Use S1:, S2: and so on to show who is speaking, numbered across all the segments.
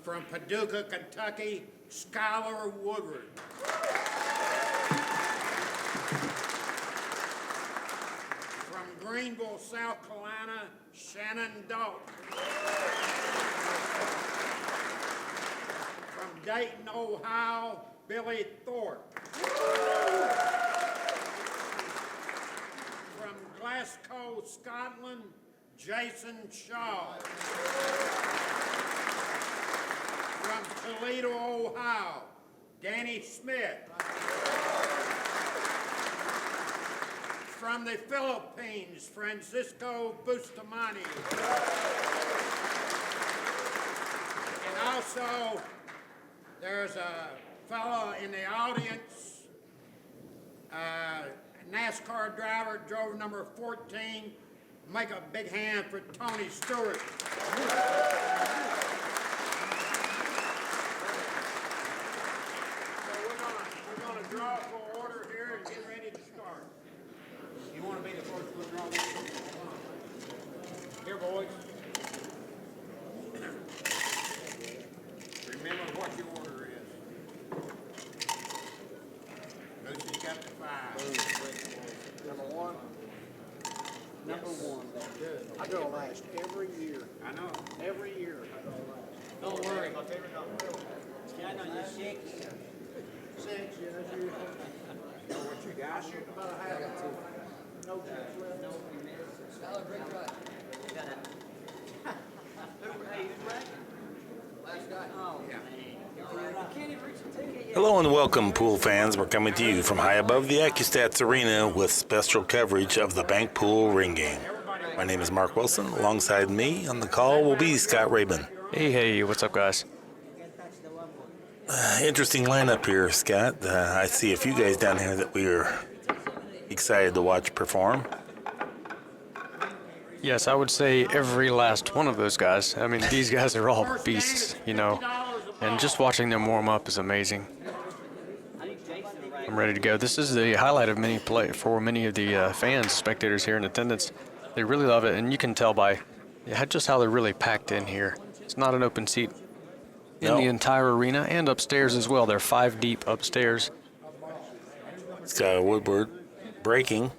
S1: From Paducah, Kentucky, Skyler Woodward. From Greenville, South Carolina, Shannon Daulton. From Dayton, Ohio, Billy Thorpe. From Glasgow, Scotland, Jayson Shaw. From Toledo, Ohio, Danny Smith. From the Philippines, Francisco Bustamante. And also, there's a fellow in the audience, NASCAR driver, drove number 14. Make a big hand for Tony Stewart. We're gonna draw for order here and get ready to start. You want to be the first one to draw this? Here, boys. Remember what your order is. Lucy's got the 5.
S2: Number 1. Number 1. Good. I go last every year.
S1: I know.
S2: Every year.
S3: Don't worry. Shannon, you're 6.
S2: 6, yeah, that's usual.
S1: You know what you got?
S2: About a half or 2. No chips left.
S3: Skyler, break right. You got it. Hey, who's right? Last guy. Oh, man. You can't even reach the ticket yet.
S4: Hello and welcome, pool fans. We're coming to you from high above the Accu-Stats arena with special coverage of the Bank Pool Ring Game. My name is Mark Wilson. Alongside me on the call will be Scott Rabon.
S5: Hey, what's up, guys?
S4: Interesting lineup here, Scott. I see a few guys down here that we are excited to watch perform.
S5: Yes, I would say every last one of those guys. I mean, these guys are all beasts, you know, and just watching them warm up is amazing. I'm ready to go. This is the highlight of many for many of the fans, spectators here in attendance. They really love it, and you can tell by just how they're really packed in here. It's not an open seat in the entire arena and upstairs as well. They're 5 deep upstairs.
S4: Skyler Woodward breaking.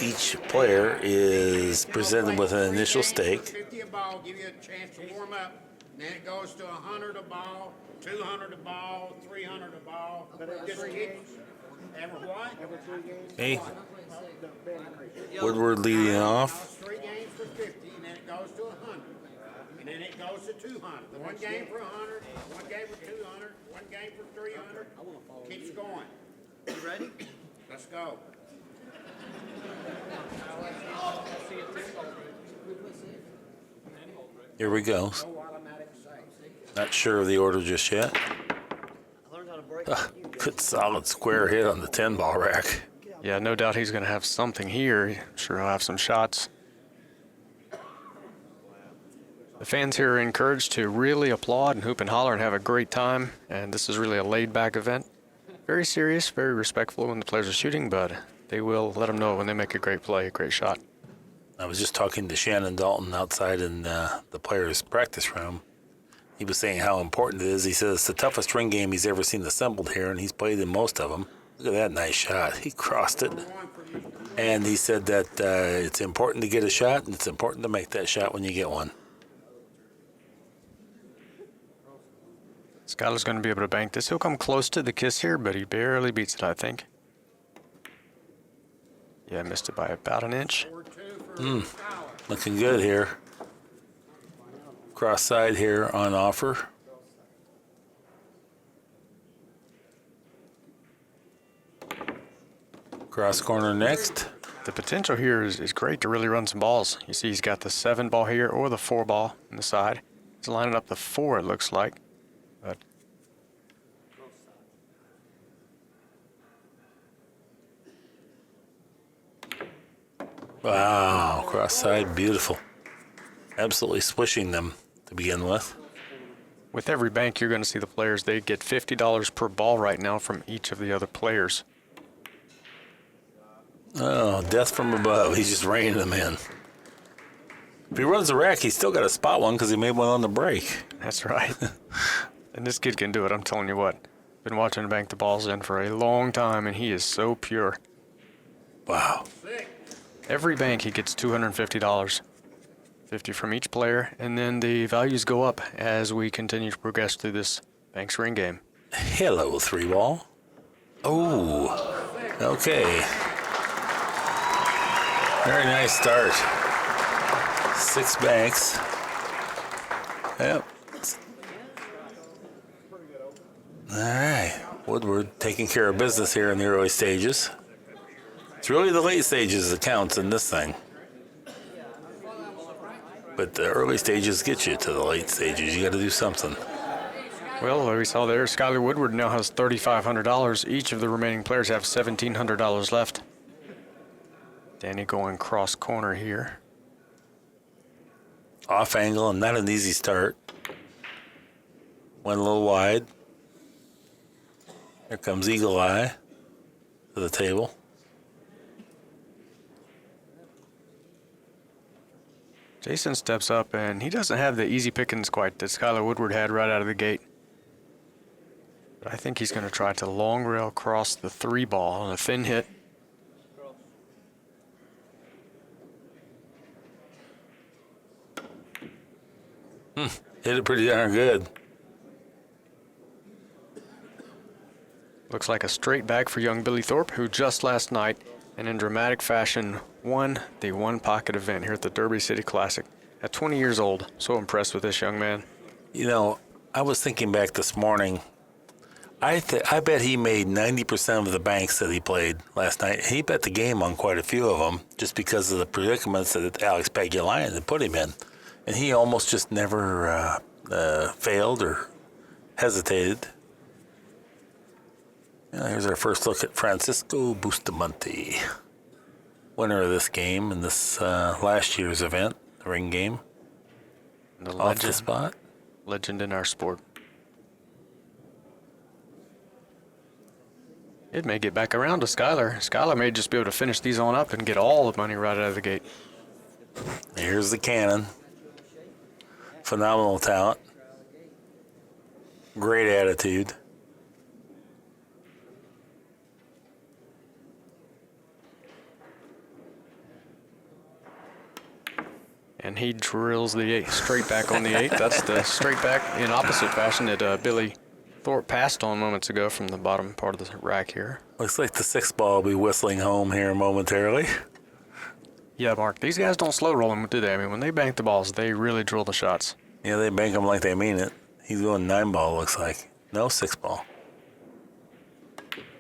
S4: Each player is presented with an initial stake.
S1: 50 a ball, give you a chance to warm up. And then it goes to 100 a ball, 200 a ball, 300 a ball. Just keep every what?
S2: Every 3 games.
S4: Hey, Woodward leading off.
S1: 3 games for 50, and then it goes to 100. And then it goes to 200. One game for 100, one game for 200, one game for 300. Keeps going.
S3: You ready?
S1: Let's go.
S4: Here we go.
S1: No automatic save.
S4: Not sure of the order just yet.
S3: I learned how to break.
S4: Good solid square hit on the 10 ball rack.
S5: Yeah, no doubt he's going to have something here. I'm sure he'll have some shots. The fans here are encouraged to really applaud and hoop and holler and have a great time. And this is really a laid-back event. Very serious, very respectful when the players are shooting, but they will let them know when they make a great play, a great shot.
S4: I was just talking to Shannon Daulton outside in the players' practice room. He was saying how important it is. He says it's the toughest ring game he's ever seen assembled here, and he's played in most of them. Look at that nice shot. He crossed it. And he said that it's important to get a shot, and it's important to make that shot when you get one.
S5: Skyler's going to be able to bank this. He'll come close to the kiss here, but he barely beats it, I think. Yeah, missed it by about an inch.
S4: Looking good here. Cross side here on offer. Cross corner next.
S5: The potential here is great to really run some balls. You see he's got the 7 ball here or the 4 ball on the side. He's lining up the 4, it looks like. But
S4: wow, cross side, beautiful. Absolutely swishing them to begin with.
S5: with every bank, you're going to see the players, they get $50 per ball right now from each of the other players.
S4: Oh, death from above. He's just reining them in. If he runs the rack, he's still got to spot one because he made one on the break.
S5: That's right. And this kid can do it, I'm telling you what. Been watching him bank the balls in for a long time, and he is so pure.
S4: Wow.
S5: Every bank he gets $250, 50 from each player, and then the values go up as we continue to progress through this Banks Ring game.
S4: Hello, 3-ball. Oh, okay. Very nice start. 6 banks. Yep. All right. Woodward taking care of business here in the early stages. It's really the late stages that counts in this thing. But the early stages get you to the late stages. You got to do something.
S5: Well, we saw there, Skyler Woodward now has $3,500. Each of the remaining players have $1,700 left. Danny going cross corner here.
S4: Off angle and not an easy start. Went a little wide. Here comes Eagle Eye to the table.
S5: Jayson steps up, and he doesn't have the easy pickings quite that Skyler Woodward had right out of the gate. But I think he's going to try to long rail cross the 3-ball on a thin hit.
S4: Hit it pretty darn good.
S5: Looks like a straight back for young Billy Thorpe, who just last night and in dramatic fashion won the one pocket event here at the Derby City Classic. At 20 years old, so impressed with this young man.
S4: You know, I was thinking back this morning. I bet he made 90% of the banks that he played last night. He bet the game on quite a few of them just because of the predicaments that Alex Pagulayan had put him in. And he almost just never failed or hesitated. Here's our first look at Francisco Bustamante, winner of this game in this last year's event, the ring game.
S5: The
S4: Off the spot.
S5: Legend in our sport. It may get back around to Skyler. Skyler may just be able to finish these on up and get all the money right out of the gate.
S4: Here's the cannon. Phenomenal talent. Great attitude.
S5: And he drills the 8 straight back on the 8. That's the straight back in opposite fashion that Billy Thorpe passed on moments ago from the bottom part of the rack here.
S4: Looks like the 6-ball will be whistling home here momentarily.
S5: Yeah, Mark, these guys don't slow roll them, do they? I mean, when they bank the balls, they really drill the shots.
S4: Yeah, they bank them like they mean it. He's going 9-ball, looks like. No, 6-ball.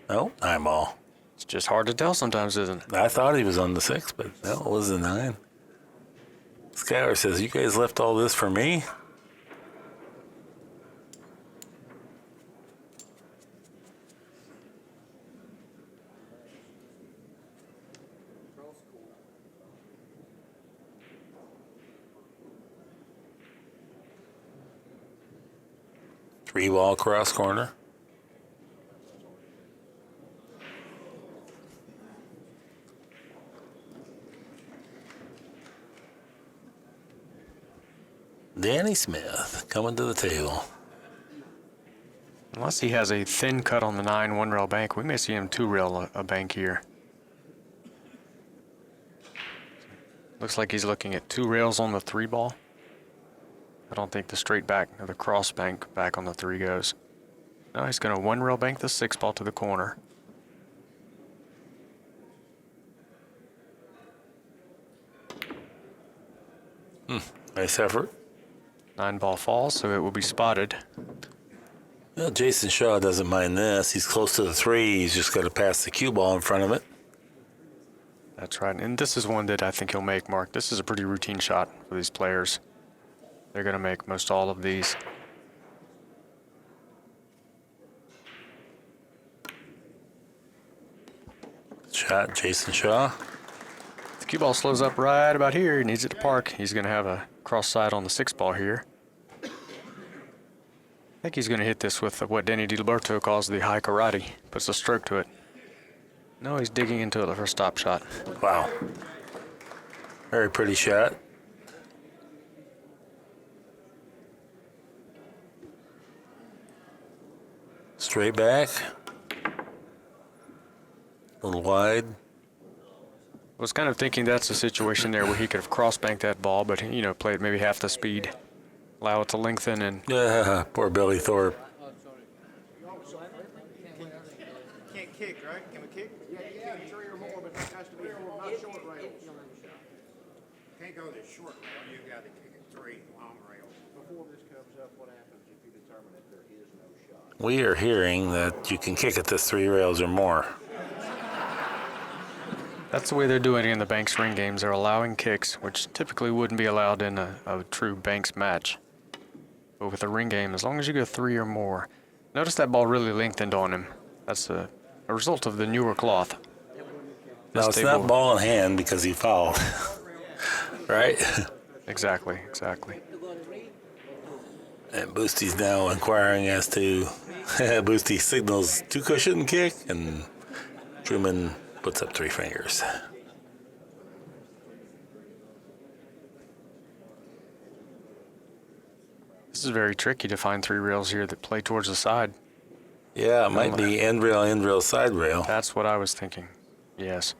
S4: No, 9-ball.
S5: It's just hard to tell sometimes, isn't it?
S4: I thought he was on the 6, but no, it was the 9. Skyler says, "You guys left all this for me?" Three-ball cross corner. Danny Smith coming to the table.
S5: Unless he has a thin cut on the 9 1-rail bank, we may see him 2-rail a bank here. Looks like he's looking at 2 rails on the 3-ball. I don't think the straight back or the cross bank back on the 3 goes. No, he's going to 1-rail bank the 6-ball to the corner.
S4: Nice effort.
S5: 9-ball falls, so it will be spotted.
S4: Well, Jayson Shaw doesn't mind this. He's close to the 3. He's just got to pass the cue ball in front of it.
S5: That's right, and this is one that I think he'll make, Mark. This is a pretty routine shot for these players. They're going to make most all of these.
S4: Shot, Jayson Shaw.
S5: The cue ball slows up right about here. He needs it to park. He's going to have a cross side on the 6-ball here. I think he's going to hit this with what Danny DiLiberto calls the high karate. Puts a stroke to it. No, he's digging into it for a stop shot.
S4: Wow. Very pretty shot. Straight back. A little wide.
S5: I was kind of thinking that's a situation there where he could have cross-banked that ball, but, you know, play it maybe half the speed, allow it to lengthen, and
S4: Yeah, poor Billy Thorpe.
S2: Can't kick, right? Can we kick? Yeah, 3 or more, but it has to be 4, not short rails.
S1: Can't go this short rail, you gotta kick it 3 long rails.
S2: Before this comes up, what happens if you determine that there is no shot?
S4: We are hearing that you can kick at this 3 rails or more.
S5: that's the way they're doing it in the Banks ring games. They're allowing kicks, which typically wouldn't be allowed in a true Banks match. But with a ring game, as long as you go 3 or more. Notice that ball really lengthened on him. That's a result of the newer cloth.
S4: Now, it's not ball in hand because he fouled. Right?
S5: Exactly, exactly.
S4: And Boosty's now inquiring as to Boosty signals 2 cushion kick, and Truman puts up 3 fingers.
S5: This is very tricky to find 3 rails here that play towards the side.
S4: Yeah, it might be end rail, side rail.
S5: That's what I was thinking. Yes.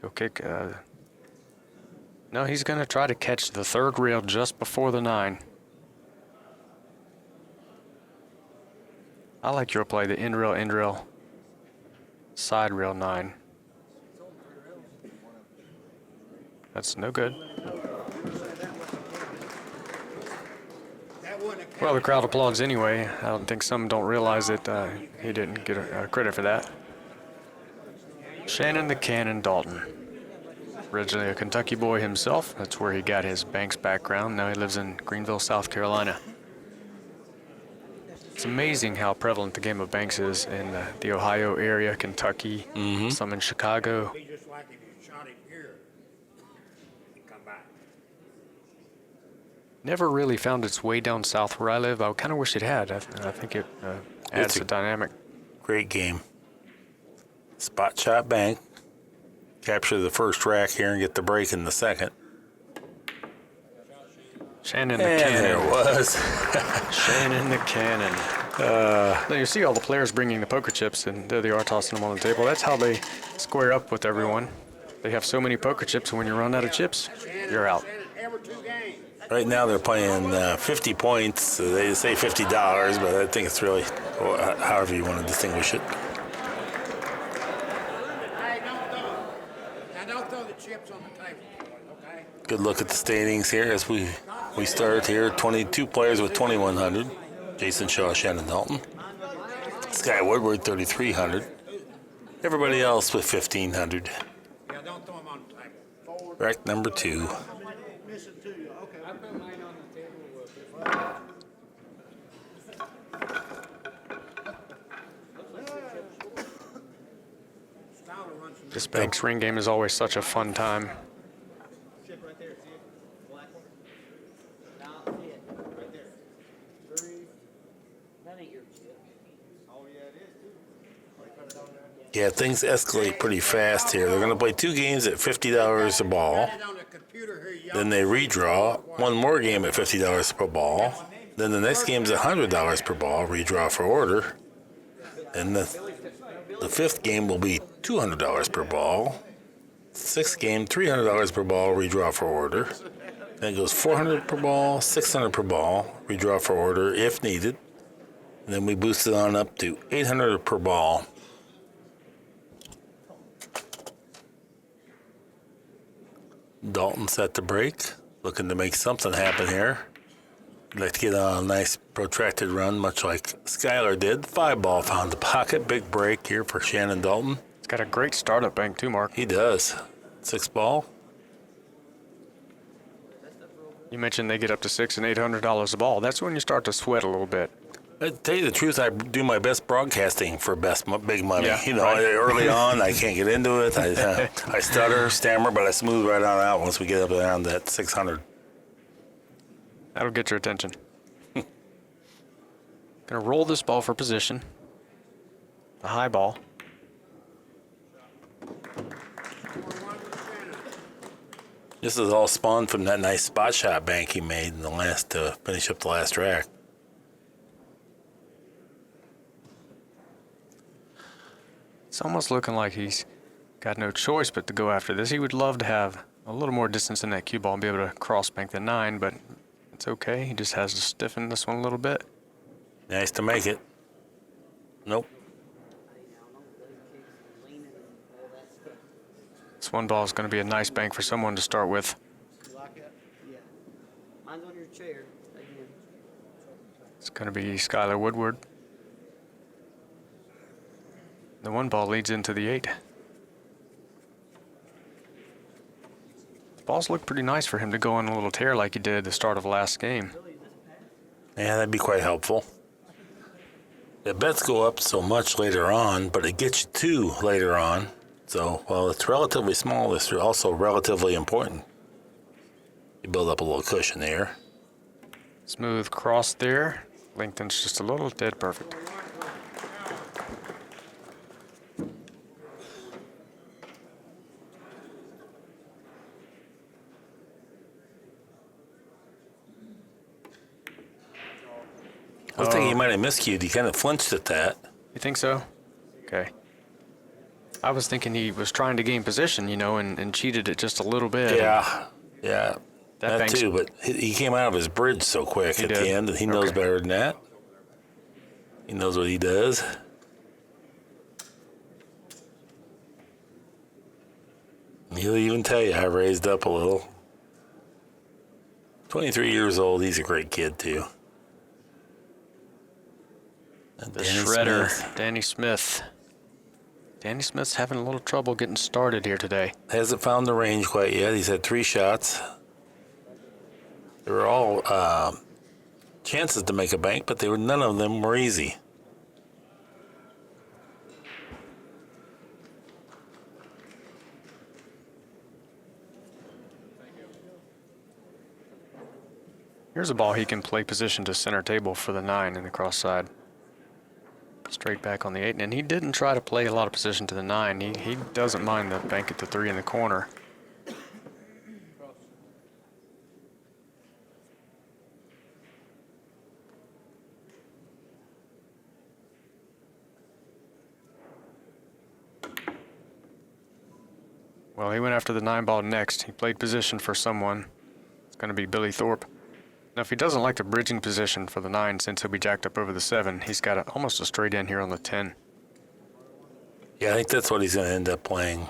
S5: He'll kick. No, he's going to try to catch the 3rd rail just before the 9. I like your play, the end rail, side rail 9. That's no good. Well, the crowd applauds anyway. I don't think some don't realize that he didn't get credit for that. Shannon the Cannon Daulton. Originally a Kentucky boy himself. That's where he got his Banks background. Now he lives in Greenville, South Carolina. It's amazing how prevalent the game of Banks is in the Ohio area, Kentucky, some in Chicago.
S1: Be just like if you shot him here, he'd come back.
S5: Never really found its way down south where I live. I kind of wish it had. I think it adds
S4: It's a-
S5: a dynamic.
S4: Great game. Spot shot bank. Capture the first rack here and get the break in the second.
S5: Shannon the
S4: And there
S5: Cannon.
S4: it was.
S5: Shannon the Cannon. Now you see all the players bringing the poker chips, and there they are tossing them on the table. That's how they square up with everyone. They have so many poker chips, and when you run out of chips, you're out.
S1: Shannon, every 2 games.
S4: Right now they're playing 50 points. They say $50, but I think it's really however you want to distinguish it.
S1: Hey, don't throw the chips on the table, okay?
S4: Good look at the standings here as we start here. 22 players with 2,100. Jayson Shaw, Shannon Daulton. Sky Woodward, 3,300. Everybody else with 1,500.
S1: Yeah, don't throw them on the table.
S4: Rack number 2.
S2: Missing 2, okay.
S3: I put mine on the table.
S1: Skyler runs some.
S5: This Banks ring game is always such a fun time.
S2: Chip right there, see it? Black one?
S3: Now, see it.
S2: Right there. 3.
S3: That ain't your chip.
S2: Oh, yeah, it is, too. Oh, you put it on there?
S4: Yeah, things escalate pretty fast here. They're going to play 2 games at $50 a ball.
S1: Got it on the computer here, you
S4: Then they redraw. 1 more game at $50 per ball. Then the next game's $100 per ball, redraw for order. And the 5th game will be $200 per ball. 6th game, $300 per ball, redraw for order. Then it goes $400 per ball, $600 per ball, redraw for order if needed. And then we boost it on up to $800 per ball. Daulton set to break, looking to make something happen here. Like to get on a nice protracted run, much like Skyler did. 5-ball found the pocket. Big break here for Shannon Daulton.
S5: It's got a great startup bank too, Mark.
S4: He does. 6-ball.
S5: You mentioned they get up to $600 and $800 a ball. That's when you start to sweat a little bit.
S4: I tell you the truth, I do my best broadcasting for big money.
S5: Yeah,
S4: You know,
S5: right.
S4: early on, I can't get into it. I stutter, stammer, but I smooth right on out once we get up around that 600.
S5: That'll get your attention. Gonna roll this ball for position. The high ball.
S4: This is all spawned from that nice spot shot bank he made in the last to finish up the last rack.
S5: It's almost looking like he's got no choice but to go after this. He would love to have a little more distance in that cue ball and be able to cross bank the 9, but it's okay. He just has to stiffen this one a little bit.
S4: Nice to make it. Nope.
S5: This one ball is going to be a nice bank for someone to start with.
S2: You like it?
S3: Yeah. Mine's on your chair. Again.
S5: It's going to be Skyler Woodward. The one ball leads into the 8. The balls look pretty nice for him to go on a little tear like he did at the start of last game.
S4: Yeah, that'd be quite helpful. The bets go up so much later on, but it gets you 2 later on. So, while it's relatively small, it's also relatively important. You build up a little cushion there.
S5: Smooth cross there. Lengthens just a little, dead perfect.
S4: I was thinking he might have miscued. He kind of flinched at that.
S5: You think so? Okay. I was thinking he was trying to gain position, you know, and cheated it just a little bit.
S4: Yeah, that
S5: bank's-
S4: too. But he came out of his bridge so quick at
S5: did?
S4: the end that he knows
S5: Okay.
S4: better than that. He knows what he does. He'll even tell you I raised up a little. 23 years old. He's a great kid too. And
S5: The
S4: Danny
S5: shredder,
S4: Smith
S5: Danny Smith. Danny Smith's having a little trouble getting started here today.
S4: hasn't found the range quite yet. He's had 3 shots. They were all chances to make a bank, but none of them were easy.
S5: Here's a ball he can play position to center table for the 9 in the cross side. Straight back on the 8, and he didn't try to play a lot of position to the 9. He doesn't mind the bank at the 3 in the corner. Well, he went after the 9 ball next. He played position for someone. It's going to be Billy Thorpe. Now, if he doesn't like the bridging position for the 9, since he'll be jacked up over the 7, he's got almost a straight in here on the 10.
S4: Yeah, I think that's what he's going to end up playing.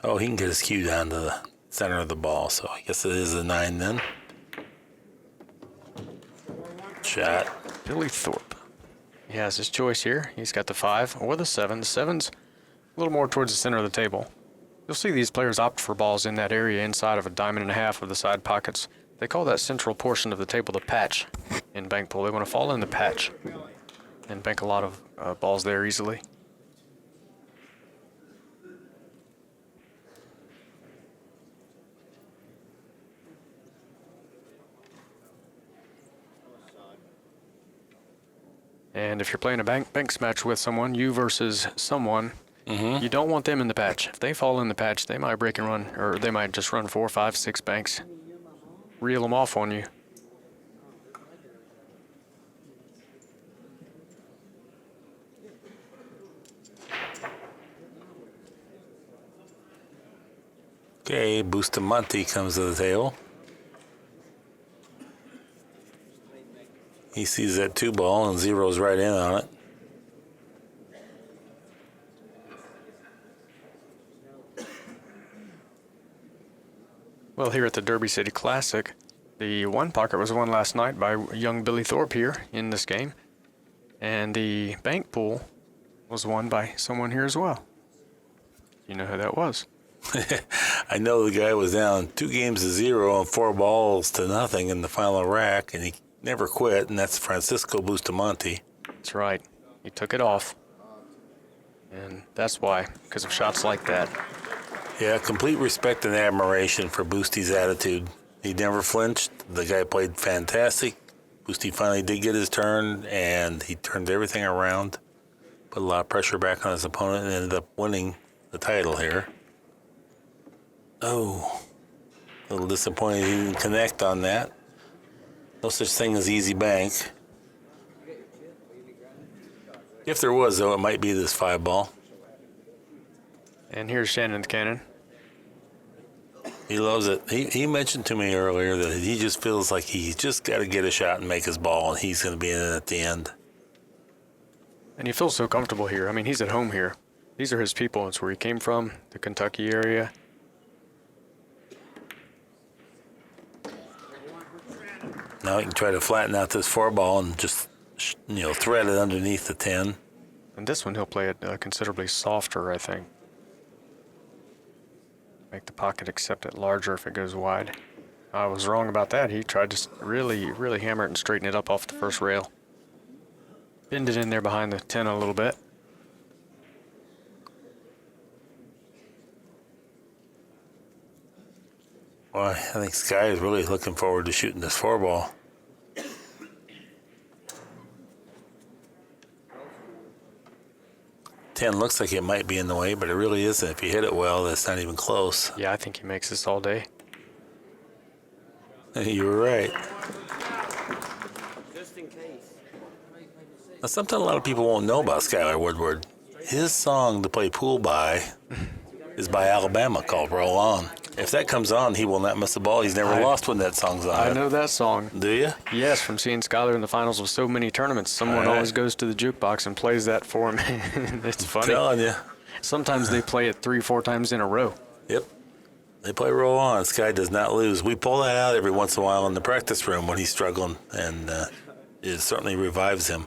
S4: Oh, he can get his cue down to the center of the ball, so I guess it is a 9 then. Shot.
S5: Billy Thorpe. He has his choice here. He's got the 5 or the 7. The 7's a little more towards the center of the table. You'll see these players opt for balls in that area inside of a diamond and a half of the side pockets. They call that central portion of the table the patch in bank pool. They want to fall in the patch and bank a lot of balls there easily. And if you're playing a banks match with someone, you versus someone, you don't want them in the patch. If they fall in the patch, they might break and run, or they might just run 4, 5, 6 banks, reel them off on you.
S4: Okay, Bustamante comes to the table. He sees that 2 ball and zeroes right in on it.
S5: Well, here at the Derby City Classic, the 1 pocket was won last night by young Billy Thorpe here in this game. And the bank pool was won by someone here as well. You know who that was?
S4: I know the guy was down 2 games to 0 and 4 balls to nothing in the final rack, and he never quit, and that's Francisco Bustamante.
S5: That's right. He took it off. And that's why, because of shots like that.
S4: Yeah, complete respect and admiration for Boosty's attitude. He never flinched. The guy played fantastic. Boosty finally did get his turn, and he turned everything around, put a lot of pressure back on his opponent, and ended up winning the title here. Oh, a little disappointed he didn't connect on that. No such thing as easy bank. If there was, though, it might be this 5-ball.
S5: And here's Shannon's cannon.
S4: He loves it. He mentioned to me earlier that he just feels like he's just got to get a shot and make his ball, and he's going to be in it at the end.
S5: And he feels so comfortable here. I mean, he's at home here. These are his people. It's where he came from, the Kentucky area.
S4: Now he can try to flatten out this 4-ball and just, thread it underneath the 10.
S5: And this one, he'll play it considerably softer, I think. Make the pocket accept it larger if it goes wide. I was wrong about that. He tried to really, really hammer it and straighten it up off the first rail. Bend it in there behind the 10 a little bit.
S4: Well, I think Sky is really looking forward to shooting this 4-ball. Ten looks like it might be in the way, but it really isn't. If you hit it well, that's not even close.
S5: Yeah, I think he makes this all day.
S4: You were right.
S3: Just in case.
S4: Now, something a lot of people won't know about Skyler Woodward. His song to play pool by is by Alabama called Roll On. If that comes on, he will not miss a ball. He's never lost when that song's on.
S5: I know that song.
S4: Do you?
S5: Yes, from seeing Skyler in the finals of so many tournaments. Someone always goes to the jukebox and plays that for him. It's funny.
S4: I'm telling you.
S5: Sometimes they play it 3-4 times in a row.
S4: Yep. They play Roll On. Sky does not lose. We pull that out every once in a while in the practice room when he's struggling, and it certainly revives him.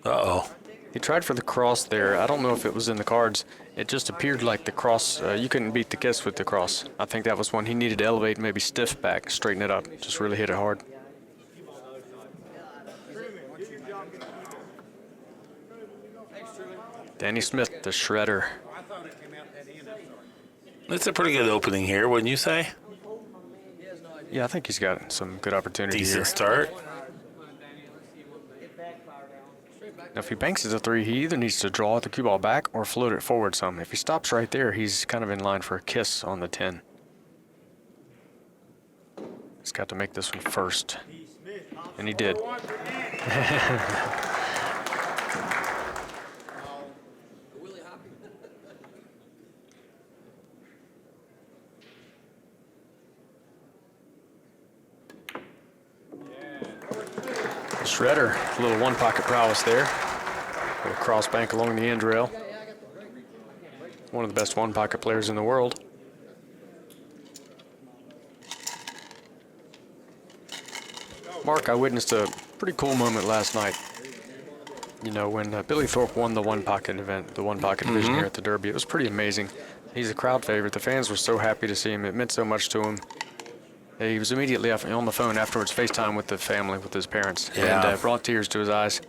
S4: Uh-oh.
S5: He tried for the cross there. I don't know if it was in the cards. It just appeared like the cross, you couldn't beat the kiss with the cross. I think that was one he needed to elevate, maybe stiff back, straighten it up. Just really hit it hard. Danny Smith, the shredder.
S4: It's a pretty good opening here, wouldn't you say?
S5: Yeah, I think he's got some good opportunities here.
S4: Decent start.
S5: Now, if he banks it a 3, he either needs to draw the cue ball back or float it forward some. If he stops right there, he's kind of in line for a kiss on the 10. He's got to make this one first. And he did. Shredder, a little one-pocket prowess there. A little cross bank along the end rail. One of the best one-pocket players in the world. Mark, I witnessed a pretty cool moment last night. You know, when Billy Thorpe won the one-pocket event, the one-pocket division here at the Derby, it was pretty amazing. He's a crowd favorite. The fans were so happy to see him. It meant so much to him. He was immediately on the phone afterwards, FaceTime with the family, with his parents, and brought tears to his eyes.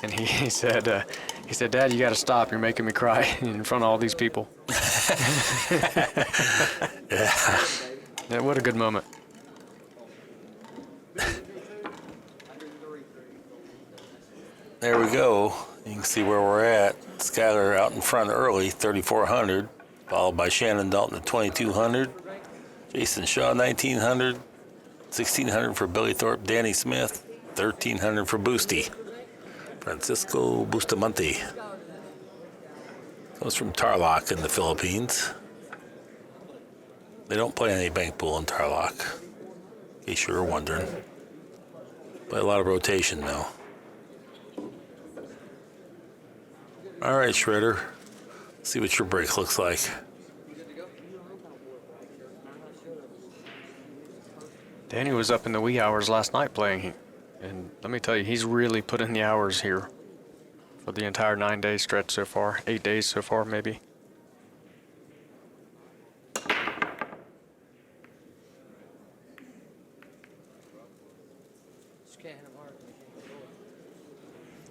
S5: And he said, "Dad, you got to stop. You're making me cry in front of all these people." Yeah, what a good moment.
S4: There we go. You can see where we're at. Skyler out in front early, 3,400, followed by Shannon Daulton at 2,200. Jayson Shaw, 1,900. 1,600 for Billy Thorpe. Danny Smith, 1,300 for Boosty. Francisco Bustamante. Comes from Tarlac in the Philippines. They don't play any bank pool in Tarlac, in case you were wondering. Play a lot of rotation, though. All right, Shredder. Let's see what your break looks like.
S5: Danny was up in the wee hours last night playing, and let me tell you, he's really put in the hours here for the entire 9-day stretch so far, 8 days so far, maybe.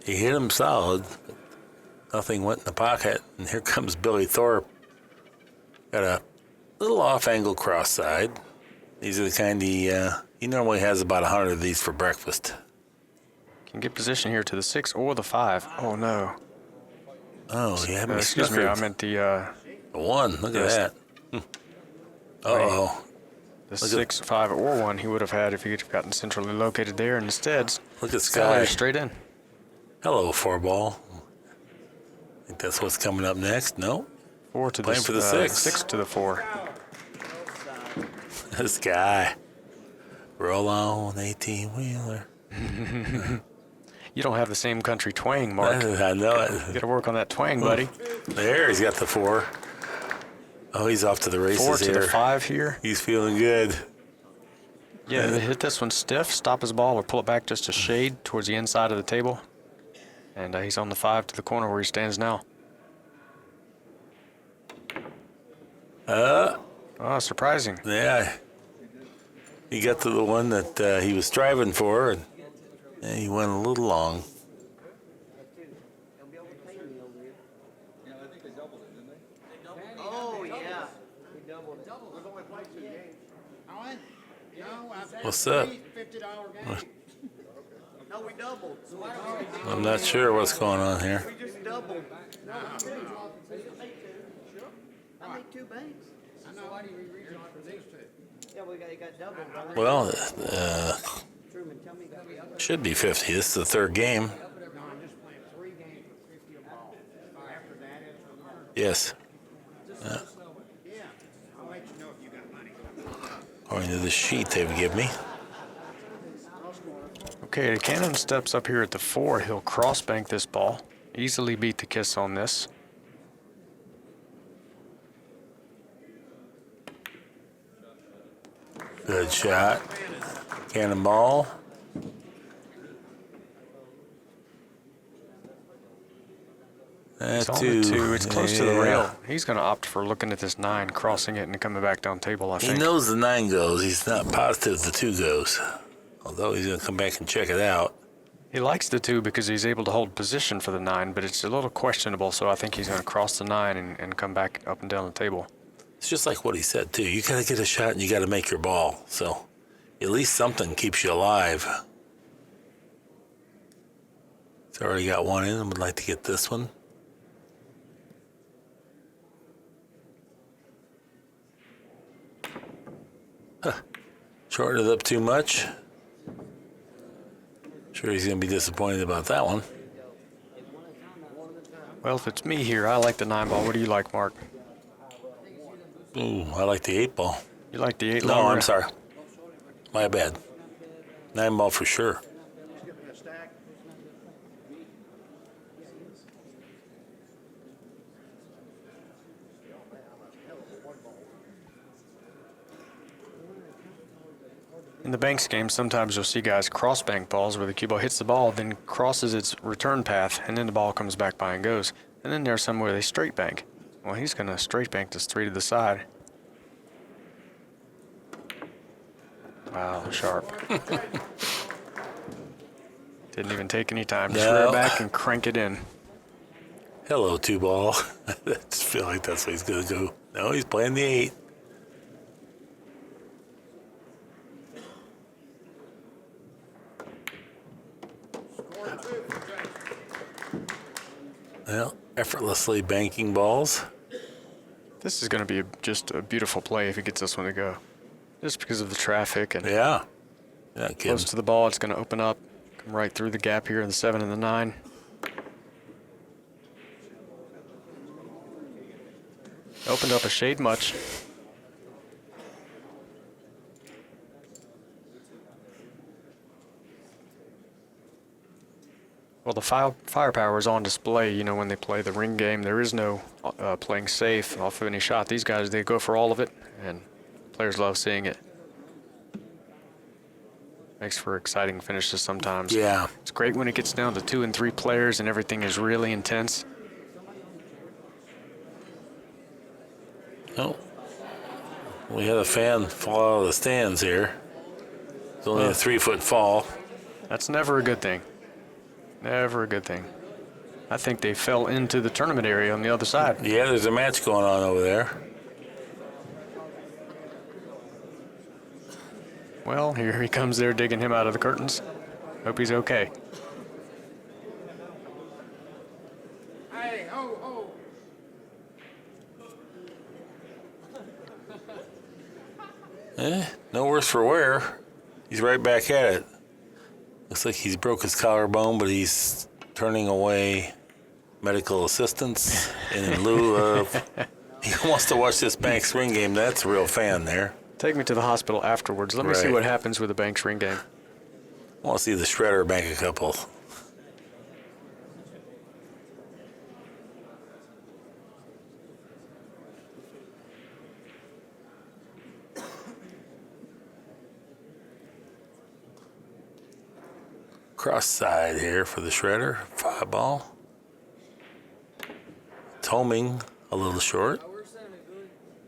S4: He hit him solid. Nothing went in the pocket, and here comes Billy Thorpe. Got a little off-angle cross side. These are the kind he normally has about 100 of these for breakfast.
S5: Can get position here to the 6 or the 5. Oh, no.
S4: Oh, yeah.
S5: Excuse me, I meant the...
S4: The 1. Look at that. Uh-oh.
S5: The 6, 5, or 1 he would have had if he had gotten centrally located there. And instead,
S4: Look at Sky.
S5: straight in.
S4: Hello, 4-ball. I think that's what's coming up next. No.
S5: 4 to
S4: Playing for the 6.
S5: 6 to the 4.
S4: This guy. Roll on, 18-wheeler.
S5: You don't have the same country twang, Mark.
S4: I know it.
S5: You got to work on that twang, buddy.
S4: There, he's got the 4. Oh, he's off to the races
S5: 4 to
S4: here.
S5: the 5 here.
S4: He's feeling good.
S5: Yeah, they hit this one stiff, stop his ball, or pull it back just a shade towards the inside of the table. And he's on the 5 to the corner where he stands now. Oh, surprising.
S4: Yeah. He got to the one that he was striving for, and he went a little long.
S3: Oh, yeah.
S4: What's up?
S1: $50 game.
S3: No, we doubled.
S4: I'm not sure what's going on here.
S3: We just doubled. I made 2 banks.
S1: I know. Why do you read for these two?
S3: Yeah, we got doubled, brother.
S4: Well,
S3: Truman, tell me that.
S4: should be 50. This is the 3rd game.
S1: No, I'm just playing 3 games for 50 a ball. After that, it's a hundred.
S4: Yes.
S1: Yeah, I'll let you know if you got money.
S4: According to the sheet they've given me.
S5: Okay, the Cannon steps up here at the 4. He'll cross bank this ball. Easily beat the kiss on this.
S4: Good shot. Cannonball.
S5: It's on the 2. It's close to the rail. He's going to opt for looking at this 9, crossing it, and coming back down table, I
S4: He
S5: think.
S4: knows the 9 goes. He's not positive the 2 goes. Although he's going to come back and check it out.
S5: He likes the 2 because he's able to hold position for the 9, but it's a little questionable, so I think he's going to cross the 9 and come back up and down the table.
S4: It's just like what he said, too. You got to get a shot and you got to make your ball. So at least something keeps you alive. He's already got 1 in and would like to get this one. Shortened it up too much. Sure he's going to be disappointed about that one.
S5: Well, if it's me here, I like the 9 ball. What do you like, Mark?
S4: Ooh, I like the 8 ball.
S5: You like the 8
S4: No,
S5: lower?
S4: I'm sorry. My bad. 9 ball for sure.
S5: In the banks game, sometimes you'll see guys cross bank balls where the cue ball hits the ball, then crosses its return path, and then the ball comes back by and goes. And then there's some where they straight bank. Well, he's going to straight bank this 3 to the side. Wow, sharp. Didn't even take any time. Just rear back and crank it in.
S4: Hello, 2 ball. I just feel like that's what he's going to do. No, he's playing the 8. Well, effortlessly banking balls.
S5: This is going to be just a beautiful play if he gets this one to go. Just because of the traffic and
S4: Yeah. Yeah, kidding.
S5: close to the ball, it's going to open up, come right through the gap here in the 7 and the 9. Opened up a shade much. Well, the firepower is on display, you know, when they play the ring game. There is no playing safe off of any shot. These guys, they go for all of it, and players love seeing it. Makes for exciting finishes sometimes.
S4: Yeah.
S5: It's great when it gets down to 2 and 3 players and everything is really intense.
S4: Oh. We had a fan fall out of the stands here. It's only a 3-foot fall.
S5: That's never a good thing. Never a good thing. I think they fell into the tournament area on the other side.
S4: Yeah, there's a match going on over there.
S5: Well, here he comes there digging him out of the curtains. Hope he's okay.
S1: Hey, ho, ho.
S4: No worse for wear. He's right back at it. Looks like he's broke his collarbone, but he's turning away medical assistance in lieu of. He wants to watch this Banks ring game. That's a real fan there.
S5: Take me to the hospital afterwards. Let me see
S4: Right.
S5: what happens with the Banks ring game.
S4: I want to see the shredder bank a couple. Cross side here for the shredder. 5-ball. Toming a little short.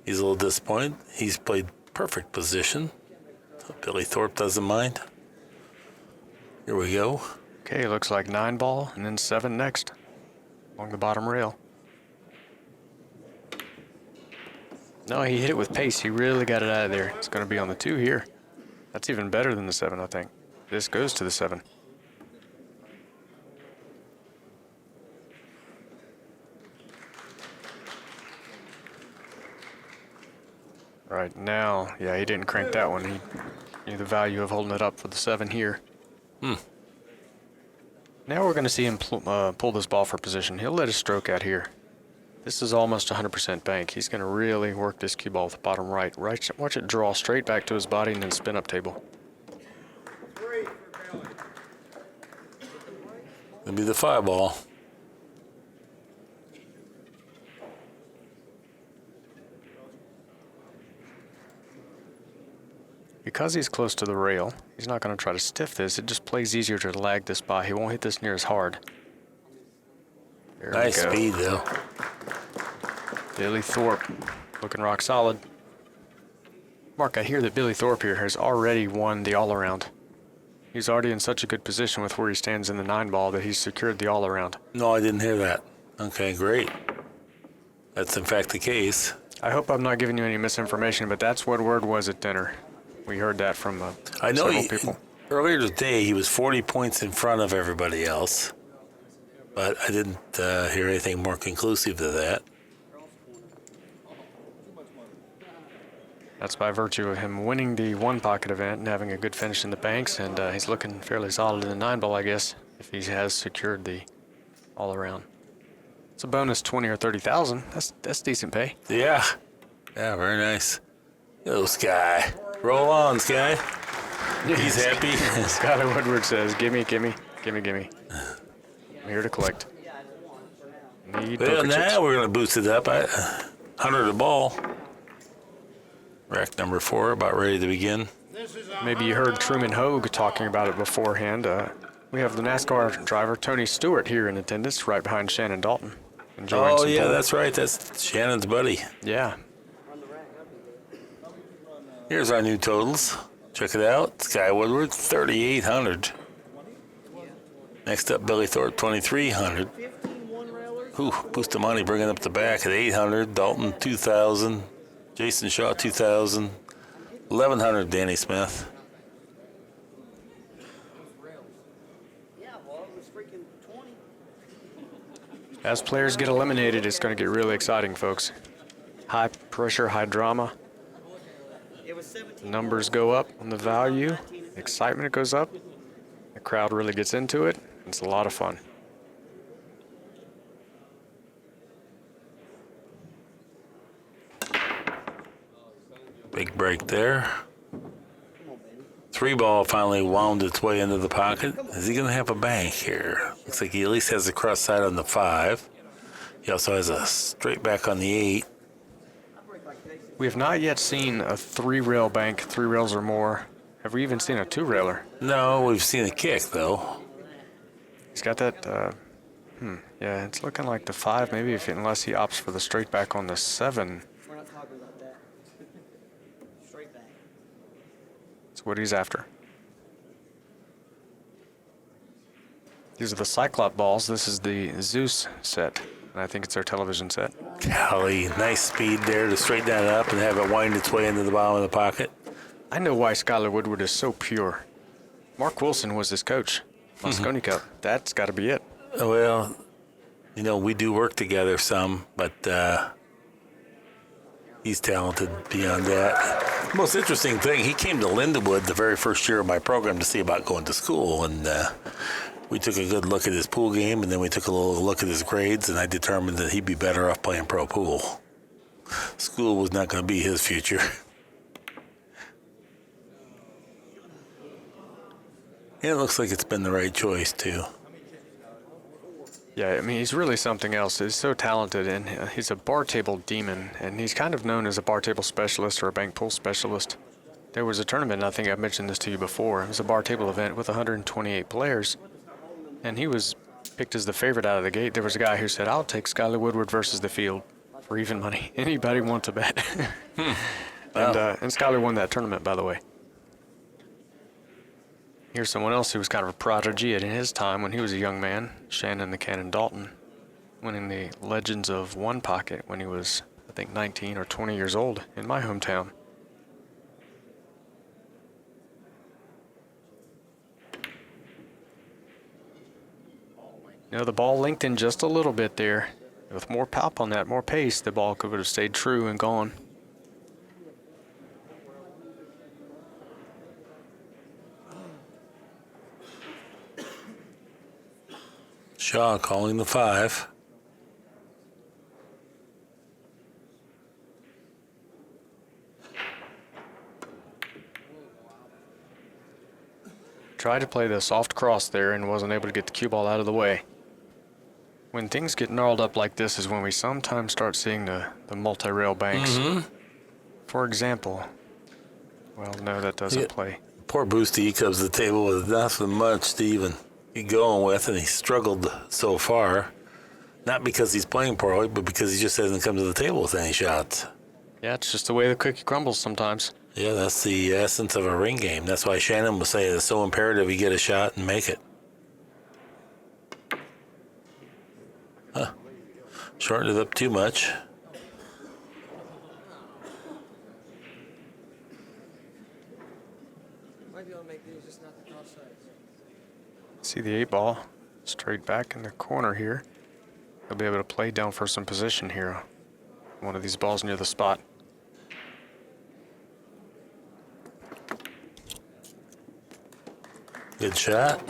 S4: He's a little disappointed. He's played perfect position. Hope Billy Thorpe doesn't mind. Here we go.
S5: Okay, looks like 9-ball and then 7 next along the bottom rail. No, he hit it with pace. He really got it out of there. It's going to be on the 2 here. That's even better than the 7, I think. This goes to the 7. Right now, yeah, he didn't crank that one. He knew the value of holding it up for the 7 here. Now we're going to see him pull this ball for position. He'll let his stroke out here. This is almost 100% bank. He's going to really work this cue ball with the bottom right. Watch it draw straight back to his body and then spin up table.
S4: It'll be the 5-ball.
S5: Because he's close to the rail, he's not going to try to stiff this. It just plays easier to lag this by. He won't hit this near as hard. There
S4: Nice
S5: we go.
S4: speed, though.
S5: Billy Thorpe looking rock solid. Mark, I hear that Billy Thorpe here has already won the all-around. He's already in such a good position with where he stands in the 9-ball that he's secured the all-around.
S4: No, I didn't hear that. Okay, great. That's in fact the case.
S5: I hope I'm not giving you any misinformation, but that's what word was at dinner. We heard that from
S4: I know
S5: several people.
S4: earlier today he was 40 points in front of everybody else, but I didn't hear anything more conclusive to that.
S5: That's by virtue of him winning the 1-pocket event and having a good finish in the Banks, and he's looking fairly solid in the 9-ball, I guess, if he has secured the all-around. It's a bonus 20 or 30,000. That's decent pay.
S4: Yeah, very nice. Yo, Sky. Roll on, Sky. He's happy.
S5: Skyler Woodward says, gimme, gimme, gimme, gimme. I'm here to collect. Need
S4: Well,
S5: poker chips.
S4: now we're going to boost it up. 100 a ball. Rack number 4, about ready to begin.
S5: Maybe you heard Truman Hogue talking about it beforehand. We have the NASCAR driver, Tony Stewart, here in attendance, right behind Shannon Daulton. Enjoying
S4: Oh,
S5: some
S4: yeah,
S5: pool.
S4: that's right. That's Shannon's buddy.
S5: Yeah.
S4: Here's our new totals. Check it out. Sky Woodward, 3,800. Next up, Billy Thorpe, 2,300. Ooh, Bustamante bringing up the back at 800. Daulton, 2,000. Jayson Shaw, 2,000. 1,100, Danny Smith.
S5: As players get eliminated, it's going to get really exciting, folks. High pressure, high drama. Numbers go up on the value. Excitement goes up. The crowd really gets into it. It's a lot of fun.
S4: Big break there. 3-ball finally wound its way into the pocket. Is he going to have a bank here? Looks like he at least has a cross side on the 5. He also has a straight back on the 8.
S5: We have not yet seen a 3-rail bank, 3 rails or more. Have we even seen a 2-railer?
S4: No, we've seen a kick, though.
S5: He's got that, yeah, it's looking like the 5, maybe unless he opts for the straight back on the 7.
S3: We're not talking about that. Straight back.
S5: That's what he's after. These are the Cyclop balls. This is the Zeus set. And I think it's their television set.
S4: Golly, nice speed there to straighten that up and have it wind its way into the bottom of the pocket.
S5: I know why Skyler Woodward is so pure. Mark Wilson was his coach. Moscone Cup. That's got to be it.
S4: Well, you know, we do work together some, but He's talented beyond that. The most interesting thing, he came to Lindenwood the very first year of my program to see about going to school, and we took a good look at his pool game, and then we took a little look at his grades, and I determined that he'd be better off playing pro pool. School was not going to be his future. And it looks like it's been the right choice, too.
S5: Yeah, I mean, he's really something else. He's so talented, and he's a bar table demon, and he's kind of known as a bar table specialist or a bank pool specialist. There was a tournament, and I think I mentioned this to you before. It was a bar table event with 128 players, and he was picked as the favorite out of the gate. There was a guy who said, I'll take Skyler Woodward versus the field for even money. Anybody want to bet?
S4: Wow.
S5: And Skyler won that tournament, by the way. Here's someone else who was kind of a prodigy in his time when he was a young man, Shannon the Cannon Daulton, winning the Legends of One Pocket when he was, I think, 19 or 20 years old in my hometown. You know, the ball linked in just a little bit there. With more pop on that, more pace, the ball could have stayed true and gone.
S4: Shaw calling the 5.
S5: Tried to play the soft cross there and wasn't able to get the cue ball out of the way. When things get gnarled up like this is when we sometimes start seeing the multi-rail banks. For example, well, no, that doesn't play.
S4: Poor Boosty, he comes to the table with nothing much to even get going with, and he struggled so far. Not because he's playing poorly, but because he just hasn't come to the table with any shots.
S5: Yeah, it's just the way the cookie crumbles sometimes.
S4: Yeah, that's the essence of a ring game. That's why Shannon was saying it's so imperative you get a shot and make it. Huh. Shortened it up too much.
S5: See the 8 ball straight back in the corner here. He'll be able to play down for some position here. One of these balls near the spot.
S4: Good shot.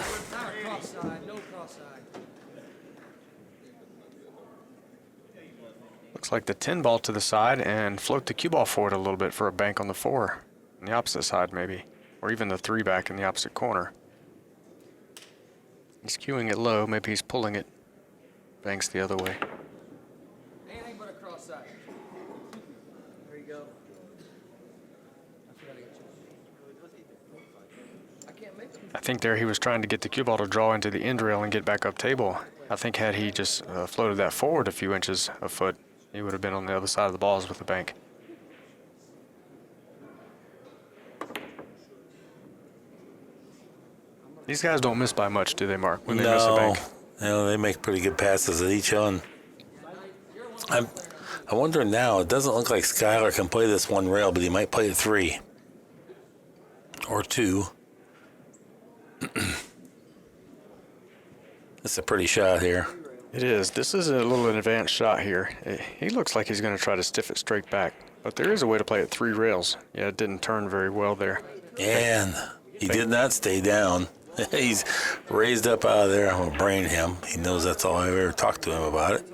S5: Looks like the 10 ball to the side and float the cue ball forward a little bit for a bank on the 4. On the opposite side maybe. Or even the 3 back in the opposite corner. He's cueing it low, maybe he's pulling it. Banks the other way.
S3: Anything but a cross side. There you go. I can't make them.
S5: I think there he was trying to get the cue ball to draw into the end rail and get back up table. I think had he just floated that forward a few inches, a foot, he would have been on the other side of the balls with the bank. These guys don't miss by much, do they, Mark, when they miss a bank?
S4: No, they make pretty good passes at each one. I'm wondering now, it doesn't look like Skyler can play this one rail, but he might play it 3 or 2. It's a pretty shot here.
S5: It is. This is a little advanced shot here. He looks like he's going to try to stiff it straight back, but there is a way to play it 3 rails. Yeah, it didn't turn very well there.
S4: And he did not stay down. He's raised up out of there. I'm going to brain him. He knows that's all I've ever talked to him about it.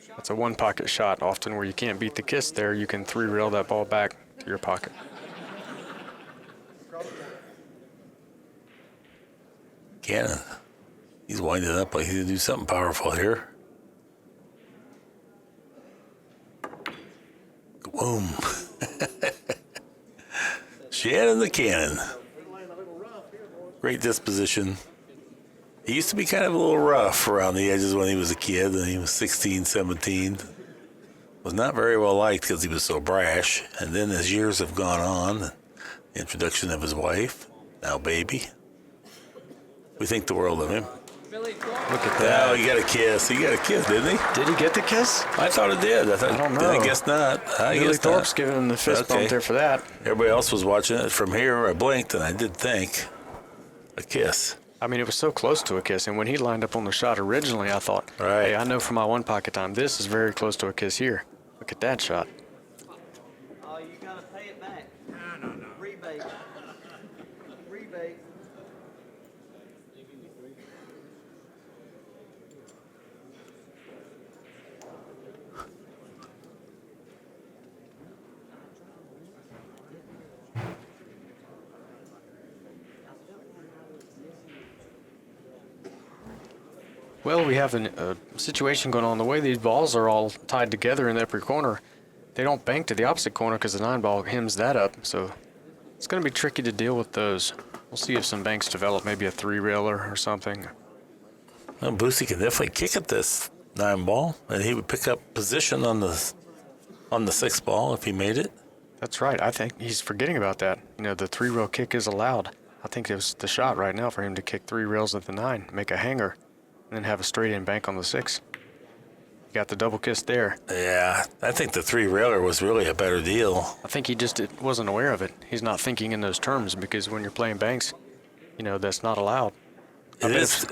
S5: That's a 1 pocket shot. Often where you can't beat the kiss there, you can 3 rail that ball back to your pocket.
S4: Cannon. He's winding up like he's going to do something powerful here. Boom. Shannon the Cannon. Great disposition. He used to be kind of a little rough around the edges when he was a kid, and he was 16, 17. Was not very well liked because he was so brash. And then as years have gone on, the introduction of his wife, now baby, we think the world of him.
S5: Look at that.
S4: Oh, he got a kiss. He got a kiss, didn't he?
S5: Did he get the kiss?
S4: I thought it did. I
S5: don't know.
S4: I guess not. I
S5: Billy
S4: guess
S5: Thorpe's
S4: not.
S5: giving him the fist bump there for that.
S4: Everybody else was watching it from here. I blinked, and I did think a kiss.
S5: I mean, it was so close to a kiss, and when he lined up on the shot originally, I thought,
S4: Right.
S5: hey, I know from my one pocket time, this is very close to a kiss here. Look at that shot.
S3: Oh, you gotta pay it back.
S1: No.
S3: Rebate. Rebate.
S5: Well, we have a situation going on. The way these balls are all tied together in the upper corner, they don't bank to the opposite corner because the 9-ball hems that up. So it's going to be tricky to deal with those. We'll see if some banks develop, maybe a 3-railer or something.
S4: Well, Boosty can definitely kick at this 9-ball, and he would pick up position on the 6-ball if he made it.
S5: That's right. I think he's forgetting about that. You know, the 3-rail kick is allowed. I think it was the shot right now for him to kick 3 rails at the 9, make a hanger, and then have a straight-in bank on the 6. You got the double kiss there.
S4: Yeah, I think the 3-railer was really a better deal.
S5: I think he just wasn't aware of it. He's not thinking in those terms because when you're playing banks, you know, that's not allowed.
S4: It is,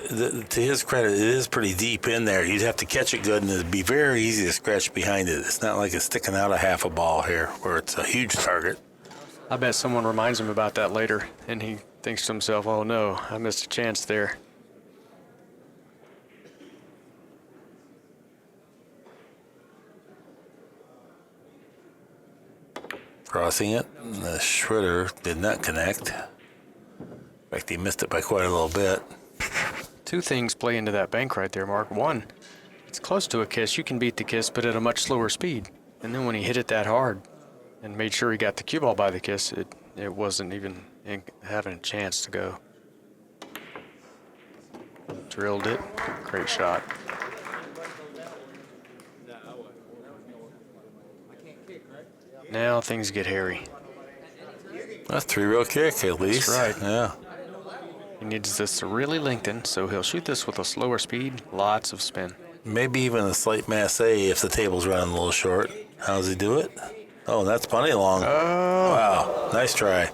S4: to his credit, it is pretty deep in there. You'd have to catch it good, and it'd be very easy to scratch behind it. It's not like it's sticking out a half a ball here, where it's a huge target.
S5: I bet someone reminds him about that later, and he thinks to himself, oh no, I missed a chance there.
S4: Crossing it, and the Schroeder did not connect. In fact, he missed it by quite a little bit.
S5: Two things play into that bank right there, Mark. One, it's close to a kiss. You can beat the kiss, but at a much slower speed. And then when he hit it that hard and made sure he got the cue ball by the kiss, it wasn't even having a chance to go. Drilled it. Great shot. Now things get hairy.
S4: That's 3-rail kick, at least.
S5: That's right.
S4: Yeah.
S5: He needs this to really lengthen, so he'll shoot this with a slower speed, lots of spin.
S4: Maybe even a slight masse if the table's running a little short. How does he do it? Oh, that's plenty long.
S5: Oh.
S4: Wow, nice try.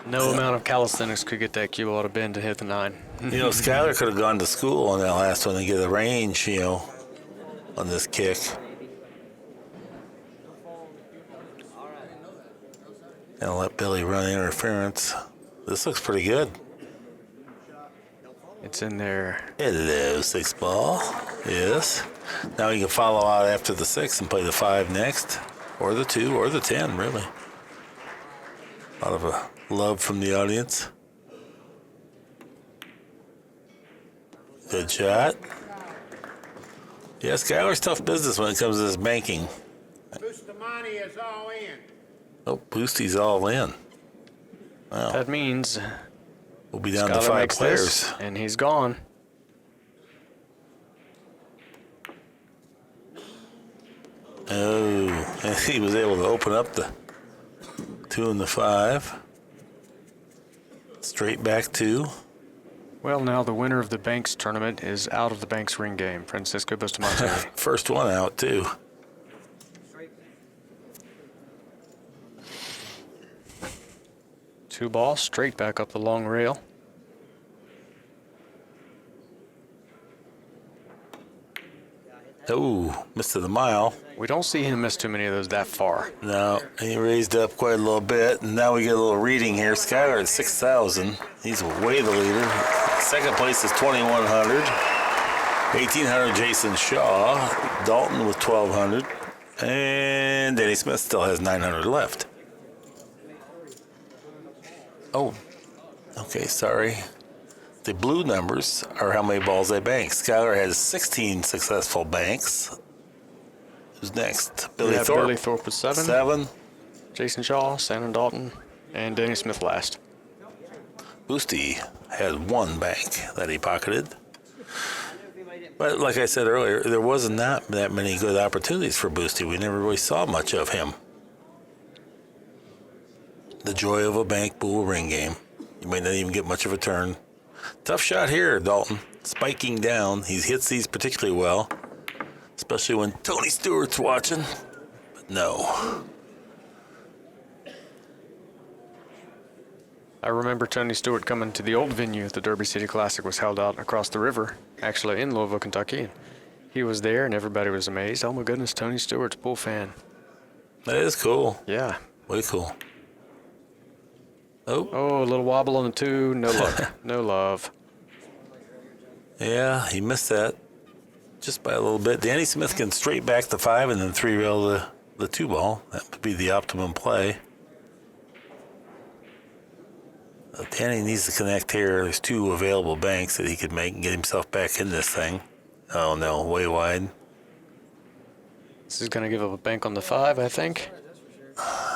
S5: No amount of calisthenics could get that cue ball to bend to hit the 9.
S4: You know, Skyler could have gone to school on that last one and get a range, you know, on this kick. And let Billy run interference. This looks pretty good.
S5: It's in there.
S4: Hello, 6-ball. Yes. Now he can follow out after the 6 and play the 5 next, or the 2, or the 10, really. A lot of love from the audience. Good shot. Yeah, Skyler's tough business when it comes to this banking.
S1: Bustamante is all in.
S4: Oh, Boosty's all in. Wow.
S5: That means
S4: We'll be down to
S5: Skyler
S4: 5
S5: makes
S4: players.
S5: this, and he's gone.
S4: Oh, and he was able to open up the 2 and the 5. Straight back 2.
S5: Well, now the winner of the Banks tournament is out of the Banks ring game, Francisco Bustamante.
S4: First one out, too.
S5: Two balls straight back up the long rail.
S4: Oh, missed to the mile.
S5: We don't see him miss too many of those that far.
S4: No, he raised up quite a little bit, and now we get a little reading here. Skyler at 6,000. He's way the leader. Second place is 2,100. 1,800, Jayson Shaw. Daulton with 1,200. And Danny Smith still has 900 left. Oh, okay, sorry. The blue numbers are how many balls they bank. Skyler has 16 successful banks. Who's next? Billy Thorpe.
S5: Billy Thorpe with 7.
S4: 7.
S5: Jayson Shaw, Shannon Daulton, and Danny Smith last.
S4: Boosty had 1 bank that he pocketed. But like I said earlier, there was not that many good opportunities for Boosty. We never really saw much of him. The joy of a bank bull ring game. You might not even get much of a turn. Tough shot here, Daulton. Spiking down. He hits these particularly well, especially when Tony Stewart's watching. But no.
S5: I remember Tony Stewart coming to the old venue the Derby City Classic was held out across the river, actually in Louisville, Kentucky. He was there and everybody was amazed. Oh my goodness, Tony Stewart's a pool fan.
S4: That is cool.
S5: Yeah.
S4: Way cool. Oh.
S5: Oh, a little wobble on the 2. No luck. No love.
S4: Yeah, he missed that just by a little bit. Danny Smith can straight back the 5 and then 3-rail the 2 ball. That would be the optimum play. Danny needs to connect here. There's 2 available banks that he could make and get himself back in this thing. Oh no, way wide.
S5: This is going to give up a bank on the 5, I think.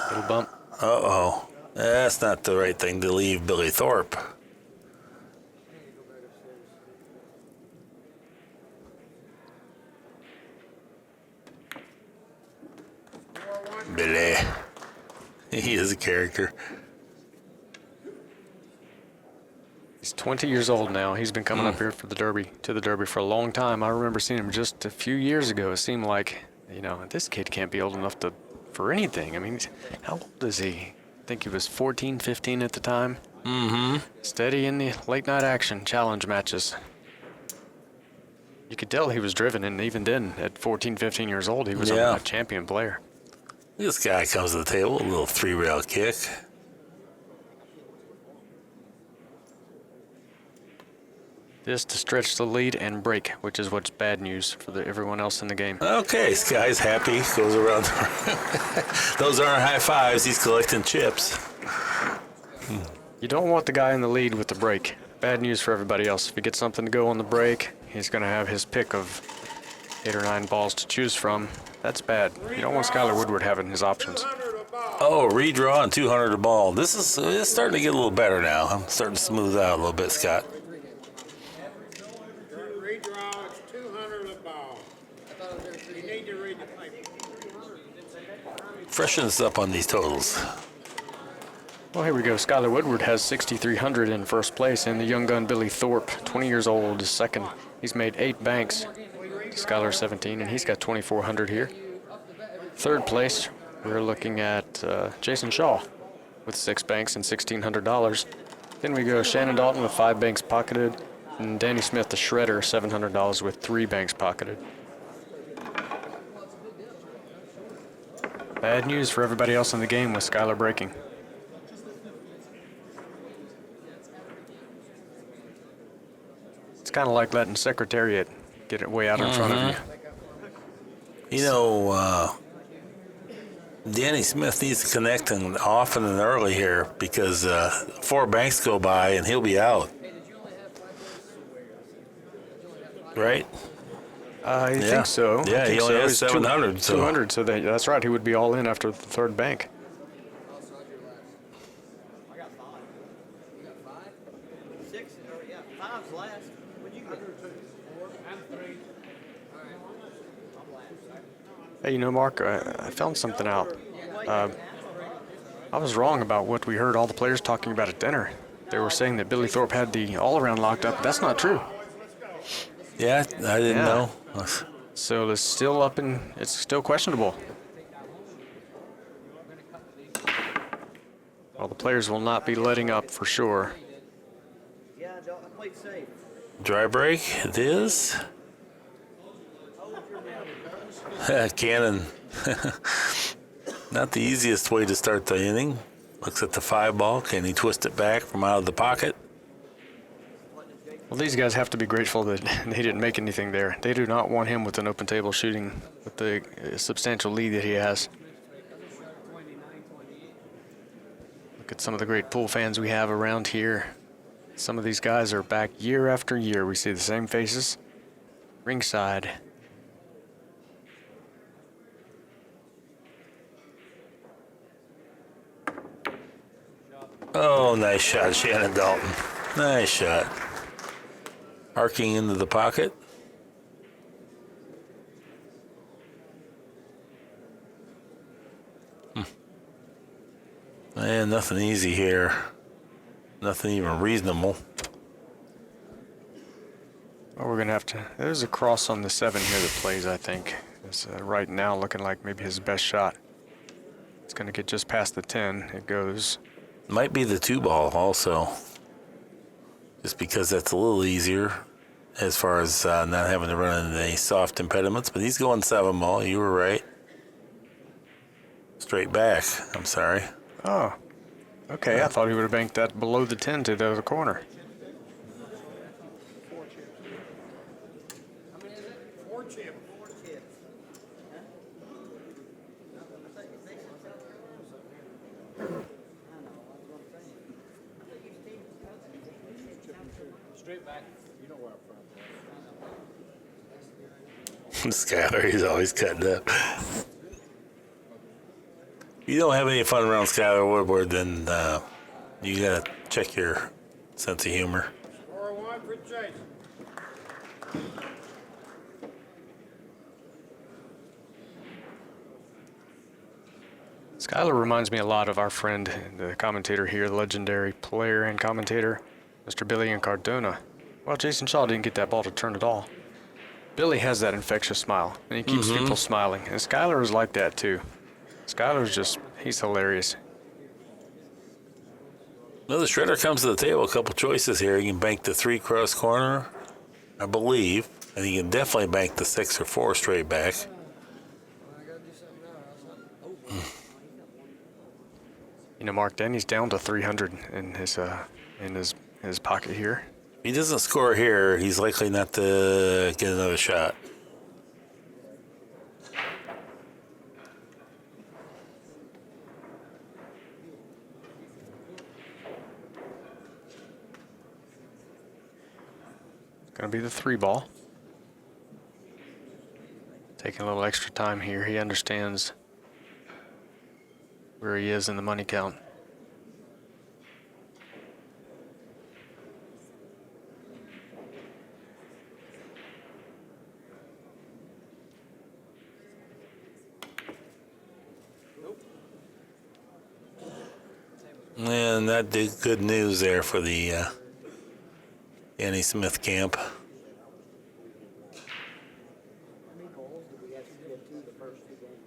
S5: Little bump.
S4: Uh-oh. That's not the right thing to leave Billy Thorpe. Billy. He is a character.
S5: He's 20 years old now. He's been coming up here for the Derby, to the Derby for a long time. I remember seeing him just a few years ago. It seemed like, you know, this kid can't be old enough for anything. I mean, how old is he? I think he was 14, 15 at the time.
S4: Mm-hmm.
S5: Steady in the late night action challenge matches. You could tell he was driven, and even then, at 14, 15 years old, he was a champion player.
S4: This guy comes to the table, a little 3-rail kick.
S5: This to stretch the lead and break, which is what's bad news for everyone else in the game.
S4: Okay, this guy's happy, goes around. Those aren't high fives, he's collecting chips.
S5: You don't want the guy in the lead with the break. Bad news for everybody else. If he gets something to go on the break, he's going to have his pick of 8 or 9 balls to choose from. That's bad. You don't want Skyler Woodward having his options.
S4: Oh, redraw and 200 a ball. This is it's starting to get a little better now. I'm starting to smooth out a little bit, Scott.
S1: Redraw, it's 200 a ball. You need to read the paper.
S4: Freshens up on these totals.
S5: Well, here we go. Skyler Woodward has 6,300 in first place, and the young gun Billy Thorpe, 20 years old, is second. He's made 8 banks. Skyler 17, and he's got 2,400 here. Third place, we're looking at Jayson Shaw with 6 banks and $1,600. Then we go Shannon Daulton with 5 banks pocketed, and Danny Smith, the shredder, $700 with 3 banks pocketed. Bad news for everybody else in the game with Skyler breaking. It's kind of like letting Secretariat get it way out in front of you.
S4: You know, Danny Smith needs to connect and often and early here because 4 banks go by and he'll be out. Right?
S5: I think so.
S4: Yeah, he only has 700.
S5: 200, so that's right. He would be all in after the 3rd bank. Hey, you know, Mark, I found something out. I was wrong about what we heard all the players talking about at dinner. They were saying that Billy Thorpe had the all-around locked up. That's not true.
S4: Yeah, I didn't know.
S5: So it's still up and it's still questionable. Well, the players will not be letting up for sure.
S4: Dry break, it is. Cannon. Not the easiest way to start the inning. Looks at the 5 ball. Can he twist it back from out of the pocket?
S5: Well, these guys have to be grateful that he didn't make anything there. They do not want him with an open table shooting with the substantial lead that he has. Look at some of the great pool fans we have around here. Some of these guys are back year after year. We see the same faces ringside.
S4: Oh, nice shot, Shannon Daulton. Nice shot. Arcing into the pocket. Man, nothing easy here. Nothing even reasonable.
S5: Well, we're going to have to... There's a cross on the 7 here that plays, I think. It's right now looking like maybe his best shot. It's going to get just past the 10. It goes
S4: Might be the 2-ball also. Just because that's a little easier as far as not having to run into any soft impediments. But he's going 7-ball. You were right. Straight back. I'm sorry.
S5: Oh, okay. I thought he would have banked that below the 10 to the other corner.
S3: How many is it?
S1: 4 chip.
S3: 4 chips. Huh? I know, that's what I'm saying.
S2: Straight back. You know where I'm from.
S4: Skyler, he's always cutting up. If you don't have any fun around Skyler Woodward, then you gotta check your sense of humor.
S1: 4-1 for Jayson.
S5: Skyler reminds me a lot of our friend, the commentator here, the legendary player and commentator, Mr. Billy Cardona. Well, Jayson Shaw didn't get that ball to turn at all. Billy has that infectious smile, and he keeps people smiling. And Skyler is like that, too. Skyler's just, he's hilarious.
S4: Well, the shredder comes to the table. A couple choices here. You can bank the 3 cross corner, I believe. And you can definitely bank the 6 or 4 straight back.
S5: You know, Mark, Danny's down to 300 in his pocket here.
S4: If he doesn't score here, he's likely not to get another shot.
S5: Going to be the 3-ball. Taking a little extra time here. He understands where he is in the money count.
S4: And that did good news there for the Danny Smith camp.
S2: How many balls did we actually get to the first 2 games?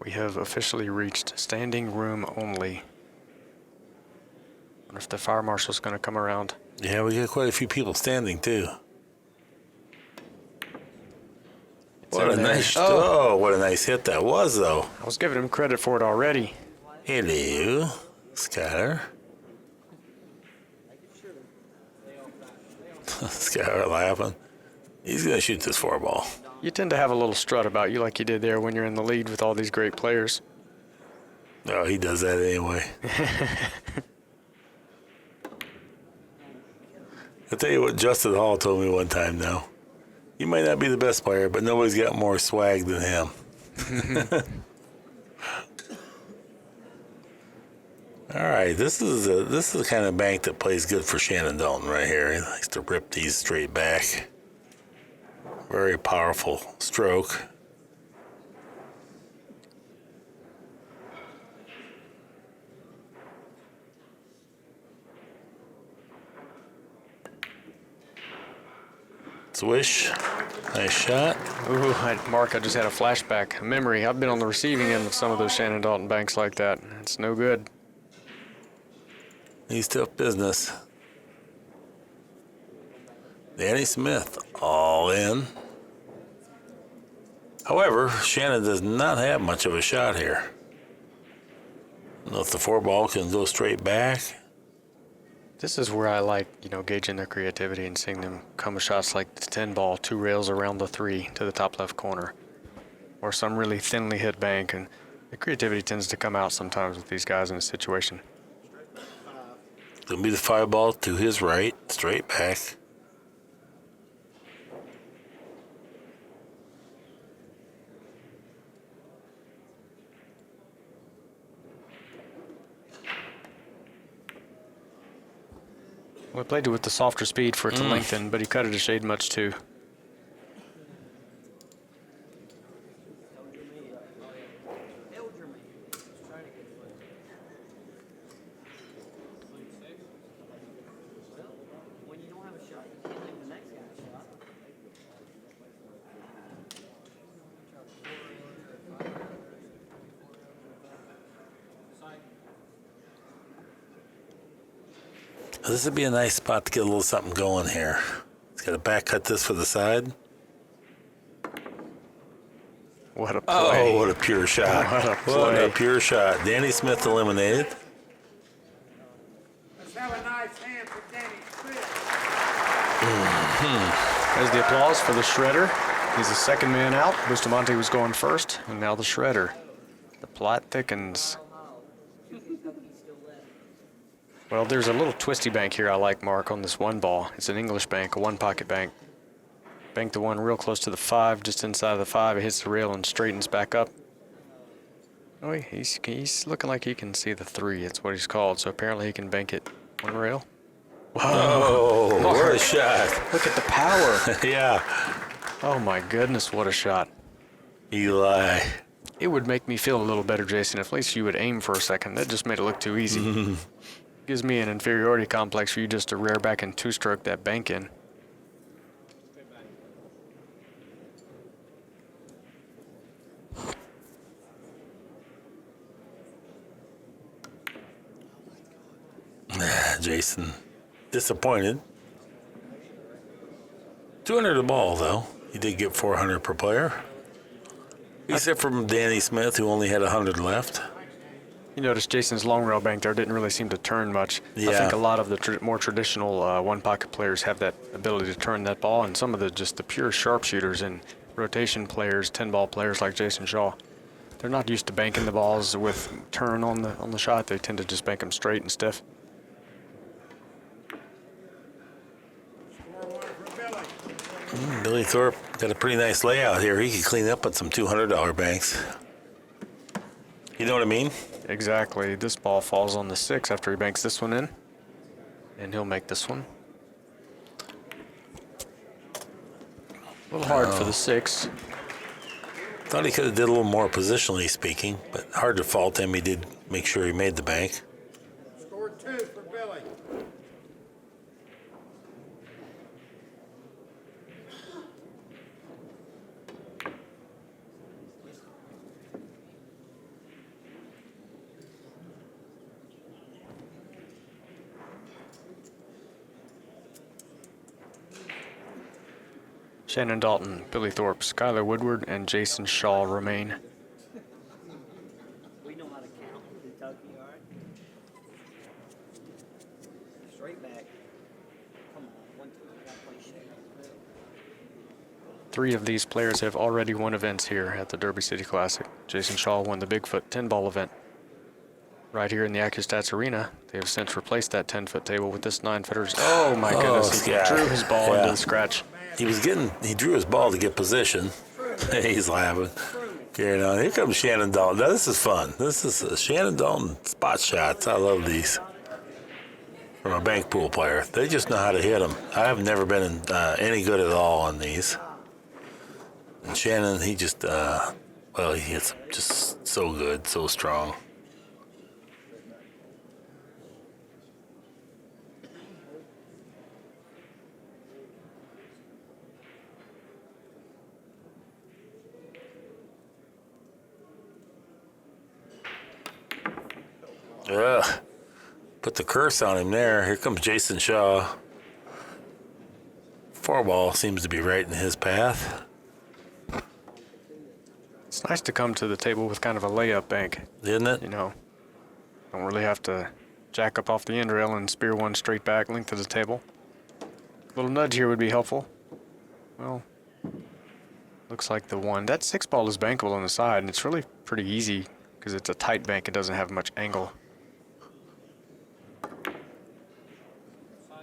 S5: We have officially reached standing room only. Wonder if the fire marshal's going to come around.
S4: Yeah, we got quite a few people standing too. What a
S5: in there.
S4: nice what a nice hit that was, though.
S5: I was giving him credit for it already.
S4: Hello, Skyler. Skyler laughing. He's gonna shoot this 4-ball.
S5: You tend to have a little strut about you like you did there when you're in the lead with all these great players.
S4: No, he does that anyway. I'll tell you what Justin Hall told me one time now. You might not be the best player, but nobody's got more swag than him. All right, this is the kind of bank that plays good for Shannon Daulton right here. He likes to rip these straight back. Very powerful stroke. Swish. Nice shot.
S5: Ooh, Mark, I just had a flashback, a memory. I've been on the receiving end of some of those Shannon Daulton banks like that. It's no good.
S4: He's tough business. Danny Smith all in. However, Shannon does not have much of a shot here. I don't know if the 4-ball can go straight back.
S5: This is where I like, gauging their creativity and seeing them come with shots like the 10-ball, 2 rails around the 3 to the top left corner, or some really thinly hit bank. And the creativity tends to come out sometimes with these guys in a situation.
S4: Gonna be the 5-ball to his right, straight back.
S5: We played it with the softer speed for it to lengthen, but he cut it a shade much too.
S4: This would be a nice spot to get a little something going here. He's got to back cut this for the side.
S5: What a play.
S4: Oh, what a pure shot.
S5: What a
S4: What
S5: play.
S4: a pure shot. Danny Smith eliminated.
S1: Let's have a nice hand for Danny Smith.
S5: There's the applause for the shredder. He's the second man out. Bustamante was going first, and now the shredder. The plot thickens. Well, there's a little twisty bank here I like, Mark, on this one ball. It's an English bank, a one-pocket bank. Bank the one real close to the 5, just inside of the 5. It hits the rail and straightens back up. Oh, he's looking like he can see the 3. It's what he's called. So apparently he can bank it one rail.
S4: Oh, what a shot.
S5: Look at the power.
S4: Yeah.
S5: Oh, my goodness, what a shot.
S4: Eli.
S5: It would make me feel a little better, Jason, if at least you would aim for a second. That just made it look too easy. Gives me an inferiority complex for you just to rear back and two-stroke that bank in.
S4: Jayson disappointed. 200 a ball, though. He did get 400 per player. Except from Danny Smith, who only had 100 left.
S5: You notice Jason's long rail bank there didn't really seem to turn much.
S4: Yeah.
S5: I think a lot of the more traditional one-pocket players have that ability to turn that ball, and some of the pure sharpshooters and rotation players, 10-ball players like Jayson Shaw, they're not used to banking the balls with turn on the shot. They tend to just bank them straight and stiff.
S4: Billy Thorpe got a pretty nice layout here. He could clean up on some $200 banks. You know what I mean?
S5: Exactly. This ball falls on the 6 after he banks this one in, and he'll make this one. A little hard for the 6.
S4: Thought he could have did a little more positionally speaking, but hard to fault him. He did make sure he made the bank.
S1: Scored 2 for Billy.
S5: Shannon Daulton, Billy Thorpe, Skyler Woodward, and Jayson Shaw remain.
S3: We know how to count in Kentucky, all right? Straight back. Come on, 1, 2, I gotta play straight.
S5: 3 of these players have already won events here at the Derby City Classic. Jayson Shaw won the Bigfoot 10-ball event. Right here in the Accu-Stats arena, they have since replaced that 10-foot table with this 9-footers. Oh my goodness, he
S4: yeah.
S5: drew his ball into the scratch.
S4: He drew his ball to get position. He's laughing. Carrying on. Here comes Shannon Daulton. Now, this is fun. This is Shannon Daulton spot shots. I love these. From a bank pool player. They just know how to hit them. I have never been any good at all on these. And Shannon, he just, he hits them just so good, so strong. Ugh. Put the curse on him there. Here comes Jayson Shaw. 4-ball seems to be right in his path.
S5: It's nice to come to the table with kind of a layup bank.
S4: Isn't it?
S5: You know, don't really have to jack up off the end rail and spear one straight back length of the table. A little nudge here would be helpful. Well, looks like the one. That 6-ball is bankable on the side, and it's really pretty easy because it's a tight bank. It doesn't have much angle.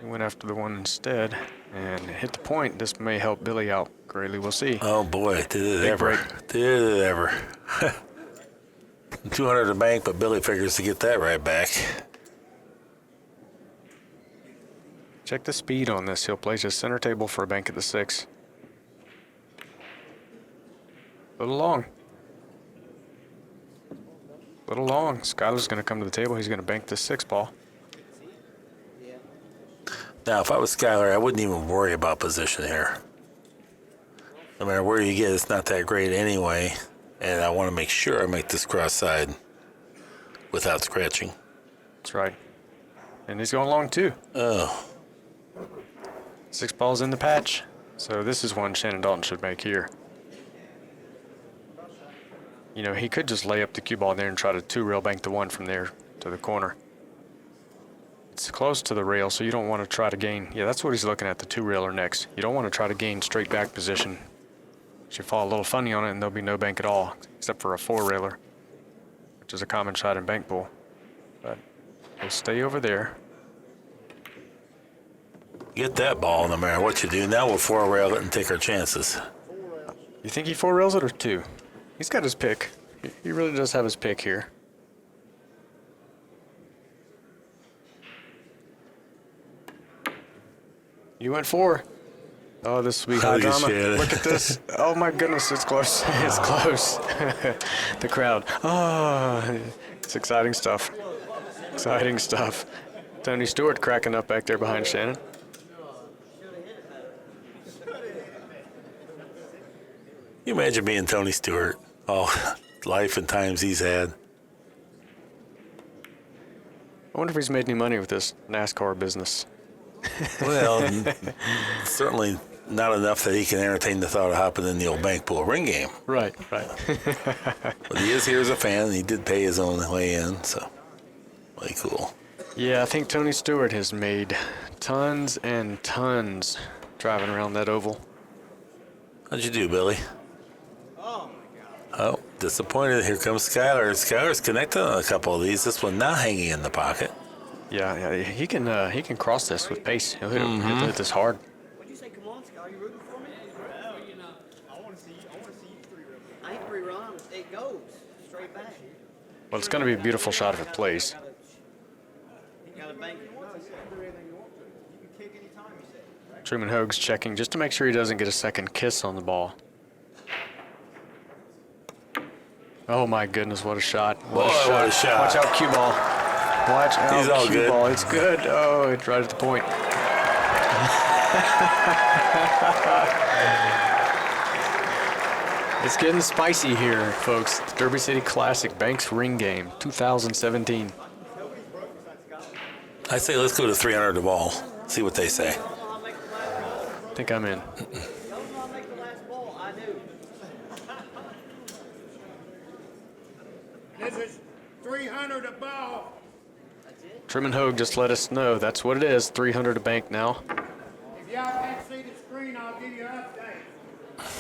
S5: He went after the one instead and hit the point. This may help Billy out greatly. We'll see.
S4: Oh boy, did it
S5: Big
S4: ever.
S5: break.
S4: Did it ever. 200 a bank, but Billy figures to get that right back.
S5: Check the speed on this. He'll place his center table for a bank at the 6. Little long. Little long. Skyler's going to come to the table. He's going to bank this 6-ball.
S4: Now, if I was Skyler, I wouldn't even worry about position here. No matter where you get, it's not that great anyway. And I want to make sure I make this cross side without scratching.
S5: That's right. And he's going long, too.
S4: Oh.
S5: 6 balls in the patch. So this is one Shannon Daulton should make here. You know, he could just lay up the cue ball there and try to 2-rail bank the 1 from there to the corner. It's close to the rail, so you don't want to try to gain. Yeah, that's what he's looking at, the 2-railer next. You don't want to try to gain straight back position. You fall a little funny on it, and there'll be no bank at all, except for a 4-railer, which is a common shot in bank pool. But we'll stay over there.
S4: Get that ball no matter what you do. Now we'll 4-rail it and take our chances.
S5: You think he 4-rails it or 2? He's got his pick. He really does have his pick here. You went 4. Oh, this will be high drama. Look at this. Oh my goodness, it's close. It's close. The crowd. Oh, it's exciting stuff. Exciting stuff. Tony Stewart cracking up back there behind Shannon.
S4: You imagine being Tony Stewart. Oh, life and times he's had.
S5: I wonder if he's made any money with this NASCAR business.
S4: Well, certainly not enough that he can entertain the thought of hopping in the old bank pool ring game.
S5: Right, right.
S4: But he is here as a fan, and he did pay his own way in, so really cool.
S5: Yeah, I think Tony Stewart has made tons and tons driving around that oval.
S4: How'd you do, Billy? Oh, disappointed. Here comes Skyler. Skyler's connected on a couple of these. This one not hanging in the pocket.
S5: Yeah, he can cross this with pace. He'll hit this hard.
S3: What'd you say? Come on, Scott. Are you rooting for me?
S2: Well, you know, I want to see you 3-rail.
S3: I ain't 3-run. It goes straight back.
S5: Well, it's going to be a beautiful shot if it plays.
S3: You gotta bank it.
S2: You can kick any time, you said.
S5: Truman Hoag's checking just to make sure he doesn't get a second kiss on the ball. Oh my goodness, what a shot.
S4: What a shot.
S5: Watch out, cue ball. Watch out,
S4: He's all
S5: cue
S4: good.
S5: ball. It's good. Oh, it's right at the point. It's getting spicy here, folks. The Derby City Classic Banks Ring Game 2017.
S4: I say let's go to 300 a ball. See what they say.
S5: I think I'm in.
S3: I'll make the last ball. I do.
S1: This is 300 a ball.
S5: Truman Hoag just let us know that's what it is. 300 a bank now.
S1: If y'all can't see the screen, I'll give you an update.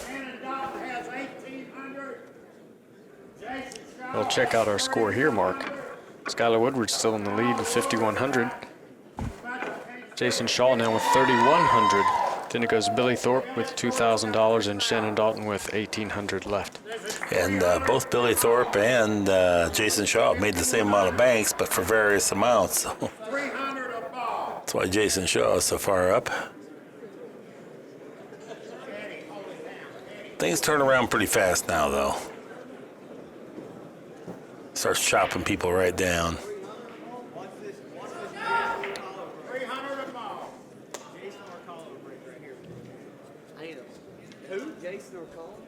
S1: Shannon Daulton has 1,800. Jayson Shaw.
S5: We'll check out our score here, Mark. Skyler Woodward's still in the lead with 5,100. Jayson Shaw now with 3,100. Then it goes Billy Thorpe with $2,000 and Shannon Daulton with 1,800 left.
S4: And both Billy Thorpe and Jayson Shaw made the same amount of banks, but for various amounts. So
S1: 300 a ball.
S4: that's why Jayson Shaw is so far up. Things turn around pretty fast now, though. Starts chopping people right down.
S1: 300 a ball.
S2: Jason or Colin will break right here.
S3: I need a who? Jason or Cole?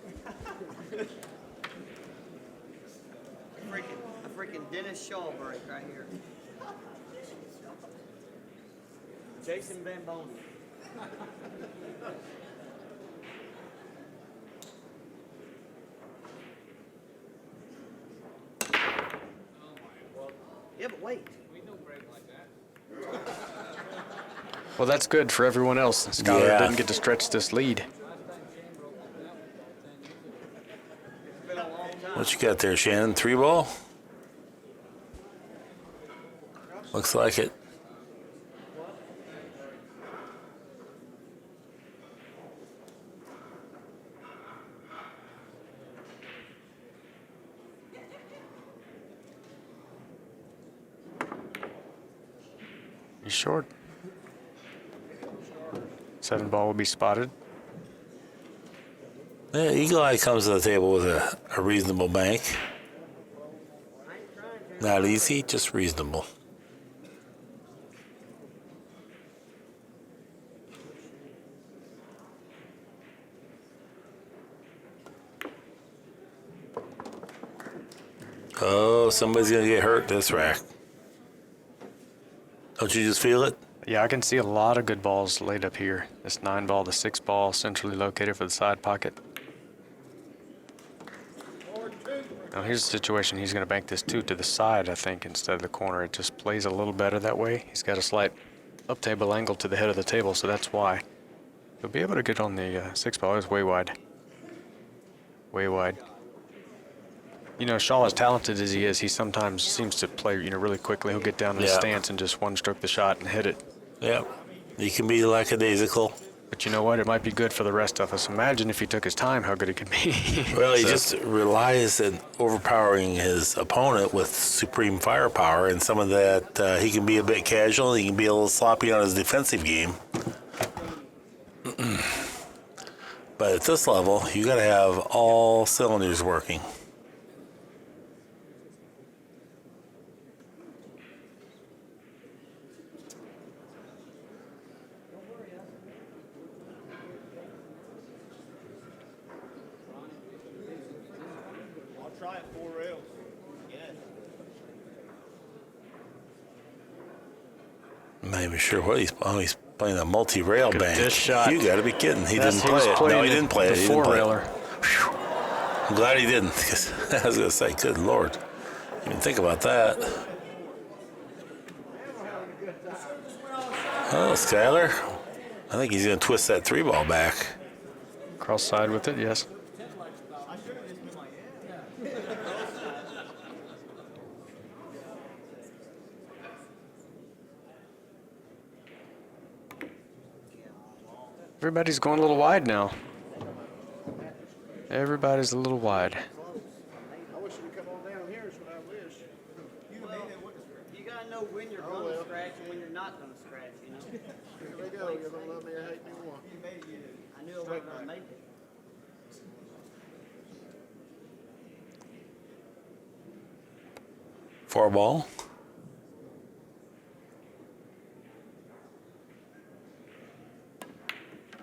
S3: A freaking Dennis Shaw break right here. Jason Bamboni. Yeah, but wait.
S5: Well, that's good for everyone else. Skyler
S4: Yeah.
S5: didn't get to stretch this lead.
S4: What you got there, Shannon? 3 ball? Looks like it.
S5: He's short. 7 ball will be spotted.
S4: Yeah, Eagle Eye comes to the table with a reasonable bank. Not easy, just reasonable. Oh, somebody's going to get hurt this rack. Don't you just feel it?
S5: Yeah, I can see a lot of good balls laid up here. This 9 ball, the 6 ball, centrally located for the side pocket. Now here's the situation. He's going to bank this 2 to the side, I think, instead of the corner. It just plays a little better that way. He's got a slight up table angle to the head of the table, so that's why. He'll be able to get on the 6 ball. It's way wide. Way wide. You know, Shaw, as talented as he is, he sometimes seems to play, really quickly. He'll get down in his stance and just one-stroke the shot and hit it.
S4: Yeah. He can be lackadaisical.
S5: But you know what? It might be good for the rest of us. Imagine if he took his time, how good it could be.
S4: Well, he just relies on overpowering his opponent with supreme firepower, and some of that, he can be a bit casual. He can be a little sloppy on his defensive game. But at this level, you got to have all cylinders working.
S6: Try it 4 rails. Yes.
S4: I'm not even sure what he's playing a multi-rail bank.
S5: This shot.
S4: You got to be kidding. He didn't play it. No, he didn't play it.
S5: The
S4: He didn't play it.
S5: 4-railer.
S4: I'm glad he didn't, because I was going to say, good Lord. Even think about that. Oh, Skyler. I think he's going to twist that 3 ball back.
S5: Cross side with it, yes. Everybody's going a little wide now. Everybody's a little wide.
S2: I wish you'd come on down here is what I wish.
S3: You gotta know when you're gonna scratch and when you're not gonna scratch,
S2: Here they go. You're going to love me or hate me more.
S3: I knew I wasn't gonna make it.
S4: Four ball.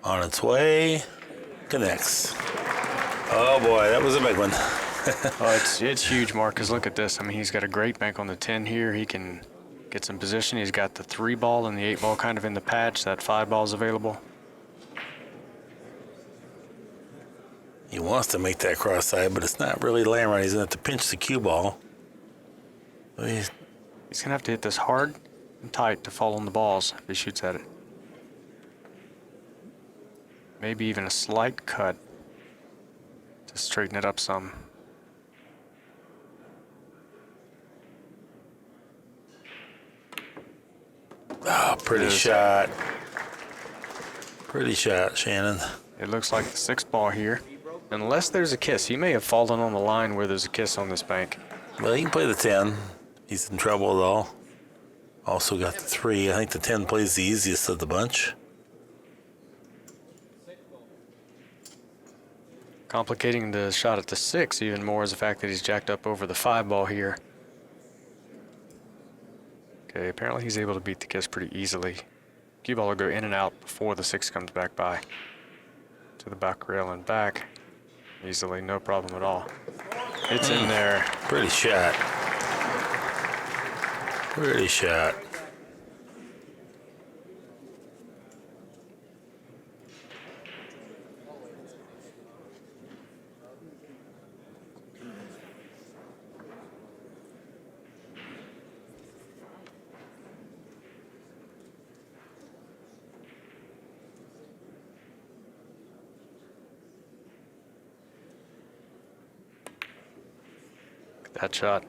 S4: On its way. Connects. Oh boy, that was a big one.
S5: Oh, it's huge, Marcus. Look at this. I mean, he's got a great bank on the 10 here. He can get some position. He's got the 3 ball and the 8 ball kind of in the patch. That 5 ball is available.
S4: He wants to make that cross side, but it's not really laying right. He's going to have to pinch the cue ball.
S5: He's going to have to hit this hard and tight to fall on the balls if he shoots at it. Maybe even a slight cut to straighten it up some.
S4: Oh, pretty shot. Pretty shot, Shannon.
S5: It looks like the 6 ball here. Unless there's a kiss. He may have fallen on the line where there's a kiss on this bank.
S4: Well, he can play the 10. He's in trouble though. Also got the 3. I think the 10 plays the easiest of the bunch.
S5: Complicating the shot at the 6 even more is the fact that he's jacked up over the 5 ball here. Okay, apparently he's able to beat the kiss pretty easily. Cue ball will go in and out before the 6 comes back by. To the back rail and back. Easily, no problem at all. It's in there.
S4: Pretty shot. Pretty shot.
S5: That shot.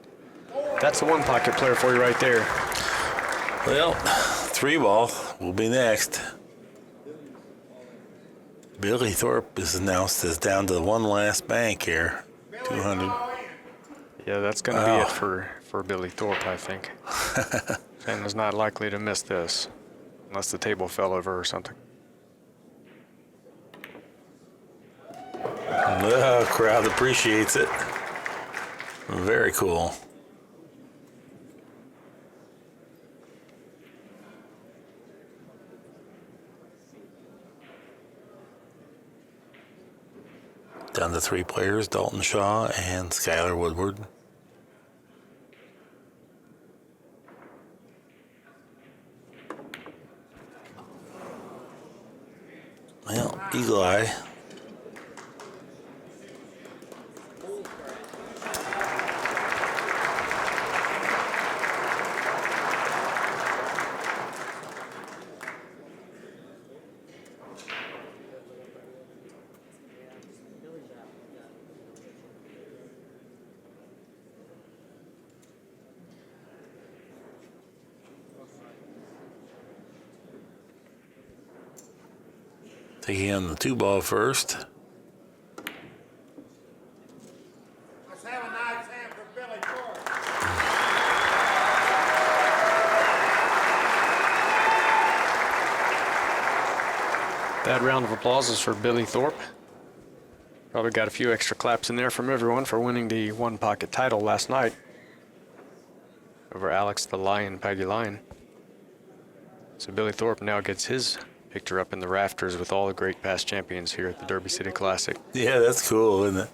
S5: That's the one pocket player for you right there.
S4: Well, 3 ball will be next. Billy Thorpe is announced as down to the one last bank here. 200.
S5: Yeah, that's going to be it for Billy Thorpe, I think. Shannon's not likely to miss this unless the table fell over or something.
S4: The crowd appreciates it. Very cool. Down to 3 players, Daulton Shaw and Skyler Woodward. Well, eagle eye. Taking on the 2-ball first.
S1: Let's have a nice hand for Billy Thorpe.
S5: That round of applause is for Billy Thorpe. Probably got a few extra claps in there from everyone for winning the one pocket title last night over Alex the Lion, Peggy Lion. So Billy Thorpe now gets his picture up in the rafters with all the great past champions here at the Derby City Classic.
S4: Yeah, that's cool, isn't it?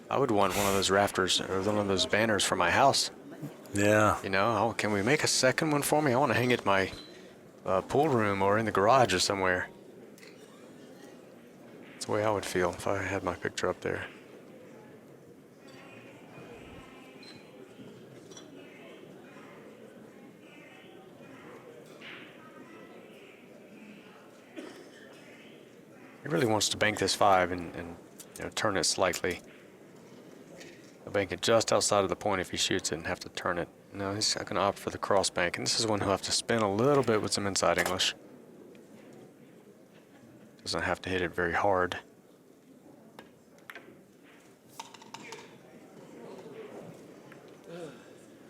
S5: I would want one of those rafters or one of those banners for my house.
S4: Yeah.
S5: You know, can we make a second one for me? I want to hang it in my pool room or in the garage or somewhere. That's the way I would feel if I had my picture up there. He really wants to bank this 5 and you know, turn it slightly. He'll bank it just outside of the point if he shoots it and have to turn it. No, he's going to opt for the cross bank, and this is one he'll have to spin a little bit with some inside English. Doesn't have to hit it very hard.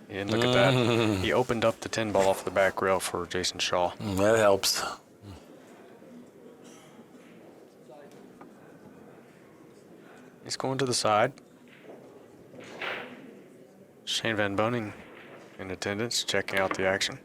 S5: And look at that. He opened up the 10 ball off the back rail for Jayson Shaw.
S4: That helps.
S5: He's going to the side. Shane Van Boning in attendance, checking out the action.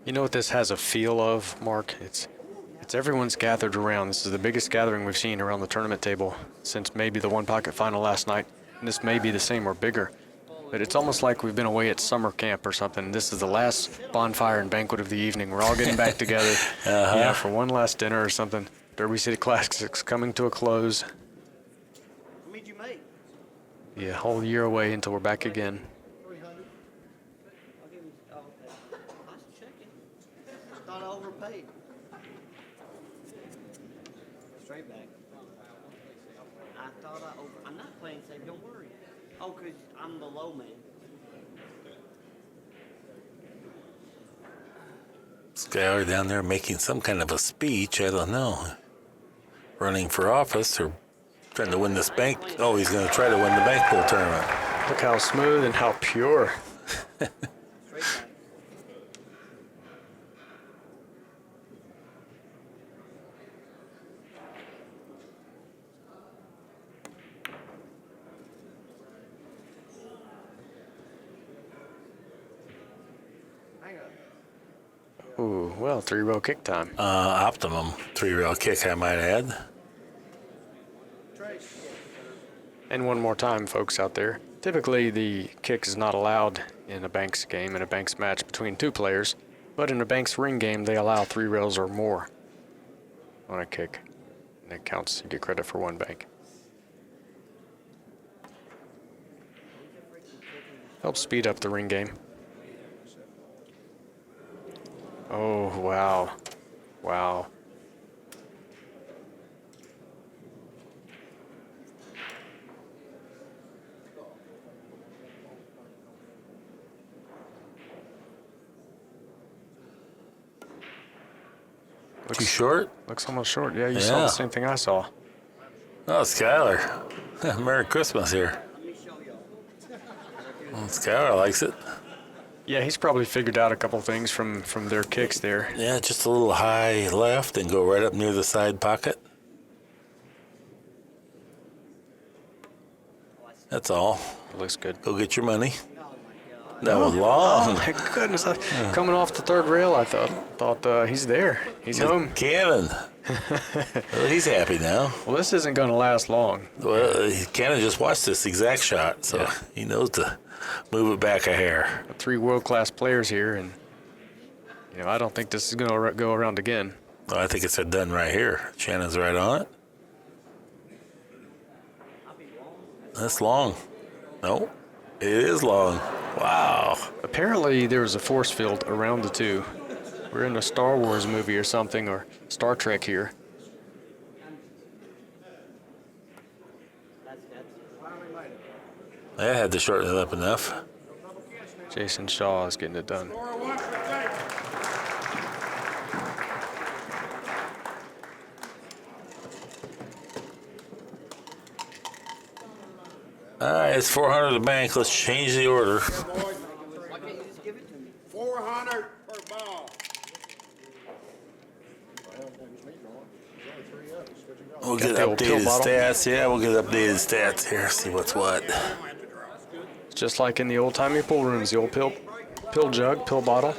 S5: You know what this has a feel of, Mark? It's everyone's gathered around. This is the biggest gathering we've seen around the tournament table since maybe the one pocket final last night. And this may be the same or bigger. But it's almost like we've been away at summer camp or something. This is the last bonfire and banquet of the evening. We're all getting back together for one last dinner or something. Derby City Classic's coming to a close.
S3: How many did you make?
S5: Yeah, a whole year away until we're back again.
S3: I'll give you, oh, okay. I was checking. I thought I overpaid. Straight back. I thought I'm not playing safe, don't worry. Oh, 'cause I'm the low man.
S4: Skyler down there making some kind of a speech. I don't know. Running for office or trying to win this bank. Oh, he's going to try to win the bank pool tournament.
S5: Look how smooth and how pure.
S3: Straight back.
S5: Ooh, well, 3-row kick time.
S4: Optimum 3-rail kick, I might add.
S5: And one more time, folks out there. Typically, the kick is not allowed in a Banks game, in a Banks match between two players. But in a Banks ring game, they allow 3 rails or more on a kick. And it counts, you get credit for one bank. Helps speed up the ring game. Oh, wow. Wow.
S4: Too short?
S5: Looks almost short. Yeah, you saw the same thing I saw.
S4: Oh, Skyler. Merry Christmas here. Well, Skyler likes it.
S5: Yeah, he's probably figured out a couple things from their kicks there.
S4: Yeah, just a little high left and go right up near the side pocket. That's all.
S5: It looks good.
S4: Go get your money.
S3: Oh my God.
S4: That was
S5: Oh
S4: long.
S5: my goodness! Coming off the third rail, I thought he's there. He's home.
S4: Cannon. Well, he's happy now.
S5: Well, this isn't going to last long.
S4: Well, Cannon just watched this exact shot, so he knows to move it back a hair.
S5: 3 world-class players here, and I don't think this is going to go around again.
S4: Well, I think it's done right here. Shannon's right on it. That's long. Nope. It is long. Wow.
S5: Apparently, there was a force field around the two. We're in a Star Wars movie or something, or Star Trek here.
S4: I had to shorten it up enough.
S5: Jayson Shaw is getting it done.
S1: Score one for Jayson.
S4: All right, it's 400 to the bank. Let's change the order.
S1: Boys,
S3: Why can't you just give it to me?
S1: 400 per ball.
S4: We'll get
S5: the old pill
S4: updated
S5: bottle?
S4: stats. Yeah, we'll get updated stats here. See what's what.
S5: Just like in the old-timey pool rooms, the old pill jug, pill bottle.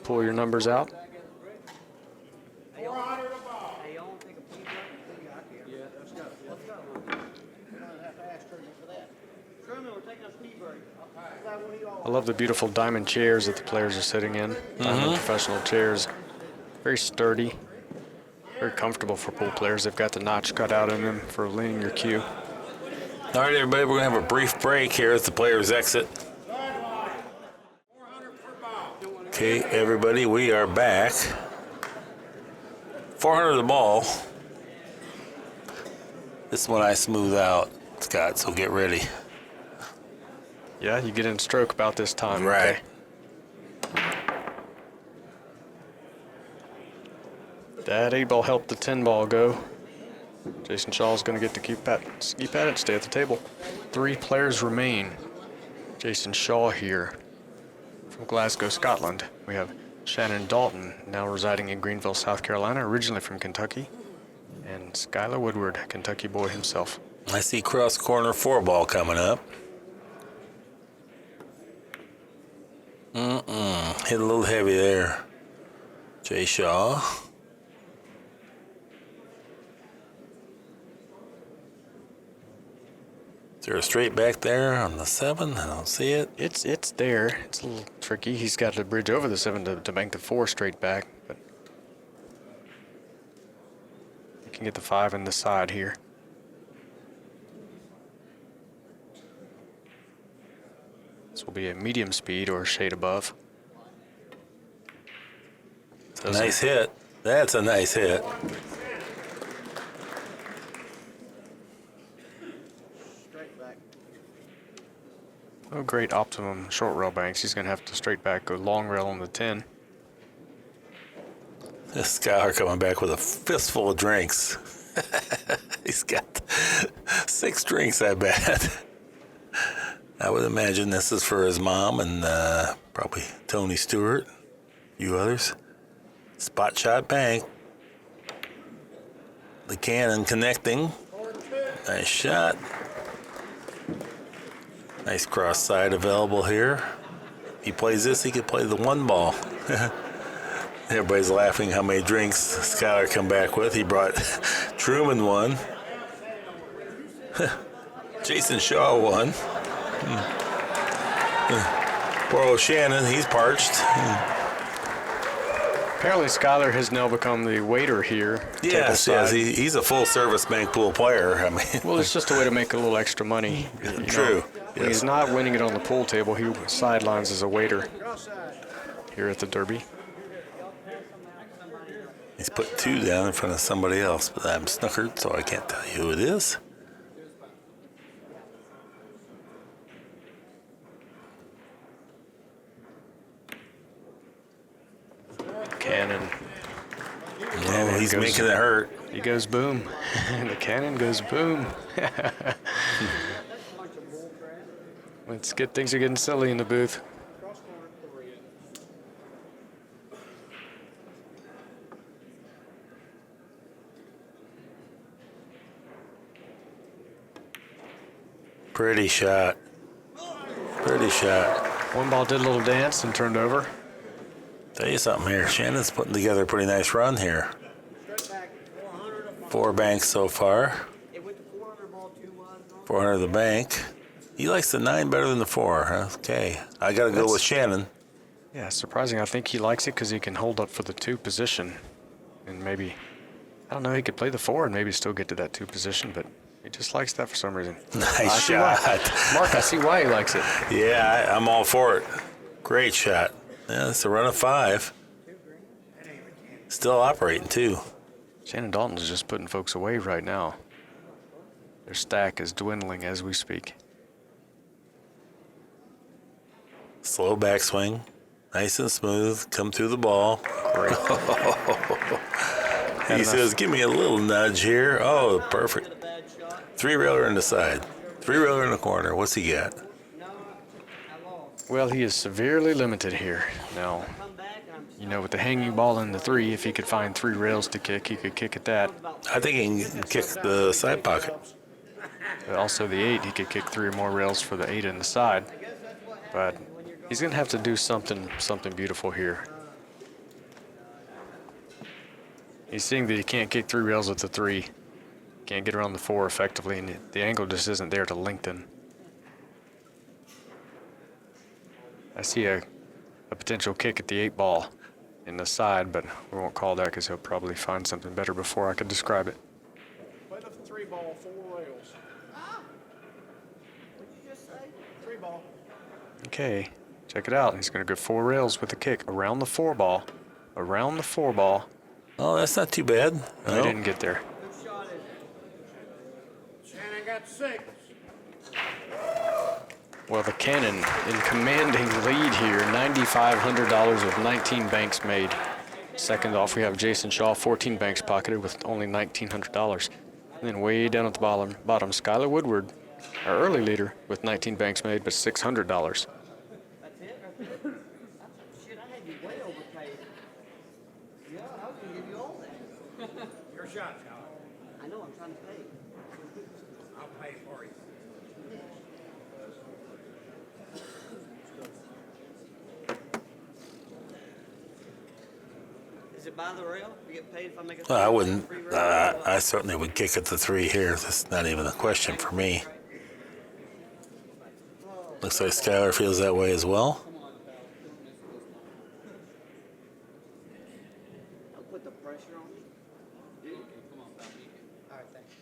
S5: Pull your numbers out.
S1: 400 a ball.
S3: Hey, y'all want to take a pee break? Yeah, let's go. Let's go. Truman, we're taking a pee break.
S5: I love the beautiful diamond chairs that the players are sitting in. Diamond professional chairs. Very sturdy. Very comfortable for pool players. They've got the notch cut out in them for leaning your cue.
S4: All right, everybody, we're going to have a brief break here as the players exit.
S1: 400 per ball.
S4: Okay, everybody, we are back. 400 the ball. This one I smooth out, Scott, so get ready.
S5: Yeah, you get in stroke about this time.
S4: Right.
S5: Okay? That 8-ball helped the 10-ball go. Jayson Shaw is going to get to keep at it, stay at the table. 3 players remain. Jayson Shaw here from Glasgow, Scotland. We have Shannon Daulton, now residing in Greenville, South Carolina, originally from Kentucky. And Skyler Woodward, Kentucky boy himself.
S4: I see cross corner 4-ball coming up. Hit a little heavy there. Jay Shaw. Is there a straight back there on the 7? I don't see it.
S5: It's there. It's a little tricky. He's got to bridge over the 7 to bank the 4 straight back, but you can get the 5 in the side here. This will be a medium speed or a shade above.
S4: It's a nice hit. That's a nice hit.
S5: Oh, great optimum short rail banks. He's going to have to straight back, go long rail on the 10.
S4: This Skyler coming back with a fistful of drinks. He's got 6 drinks, I bet. I would imagine this is for his mom and probably Tony Stewart, a few others. Spot shot bank. The cannon connecting. Nice shot. Nice cross side available here. If he plays this, he could play the 1 ball. Everybody's laughing how many drinks Skyler come back with. He brought Truman 1. Jayson Shaw 1. Poor old Shannon, he's parched.
S5: Apparently Skyler has now become the waiter here.
S4: Yes,
S5: tableside.
S4: he's a full-service bank pool player. I mean,
S5: Well, it's just a way to make a little extra money.
S4: True.
S5: When he's not winning it on the pool table, he sidelines as a waiter here at the Derby.
S4: He's put 2 down in front of somebody else, but I'm snookered, so I can't tell you who it is.
S5: Cannon.
S4: Oh, he's making it hurt.
S5: He goes boom. The cannon goes boom. It's good, things are getting silly in the booth.
S4: Pretty shot. Pretty shot.
S5: One ball did a little dance and turned over.
S4: Tell you something here. Shannon's putting together a pretty nice run here.
S3: Straight back, 400.
S4: 4 banks so far.
S3: It went to 400 ball, 2 wide.
S4: 400 the bank. He likes the 9 better than the 4. Huh? Okay. I got to go with Shannon.
S5: Yeah, surprising. I think he likes it because he can hold up for the 2 position. And maybe, I don't know, he could play the 4 and maybe still get to that 2 position, but he just likes that for some reason.
S4: Nice shot.
S5: Mark, I see why he likes it.
S4: Yeah, I'm all for it. Great shot. Yeah, it's a run of 5. Still operating, too.
S5: Shannon Daulton is just putting folks away right now. Their stack is dwindling as we speak.
S4: Slow backswing. Nice and smooth. Come through the ball.
S5: Great.
S4: He says, give me a little nudge here. Oh, perfect. 3-railer in the side. 3-railer in the corner. What's he got?
S5: Well, he is severely limited here. Now, you know, with the hanging ball in the 3, if he could find 3 rails to kick, he could kick at that.
S4: I think he can kick the side pocket.
S5: But also the 8, he could kick 3 or more rails for the 8 in the side. But he's going to have to do something beautiful here. He's seeing that he can't kick 3 rails with the 3. Can't get around the 4 effectively, and the angle just isn't there to lengthen. I see a potential kick at the 8 ball in the side, but we won't call that because he'll probably find something better before I could describe it.
S2: Play the 3 ball, 4 rails.
S3: What did you just say?
S2: 3 ball.
S5: Okay, check it out. He's going to go 4 rails with the kick around the 4 ball. Around the 4 ball.
S4: Oh, that's not too bad.
S5: No, he didn't get there.
S3: Good shot is it?
S1: Shannon got 6.
S5: Well, the Cannon in commanding lead here, $9,500 with 19 banks made. Second off, we have Jayson Shaw, 14 banks pocketed with only $1,900. And then way down at the bottom, Skyler Woodward, our early leader, with 19 banks made, but $600.
S3: That's it? Shit, I had you way overpaid. Yeah, I was going to give you all that.
S1: Your shot, Scott.
S3: I know, I'm trying to pay.
S1: I'll pay for you.
S3: Is it by the rail? You get paid if I make a
S4: Well, I wouldn't.
S3: free rail?
S4: I certainly would kick at the 3 here. That's not even a question for me. Looks like Skyler feels that way as well.
S3: I'll put the pressure on you. All right, thanks.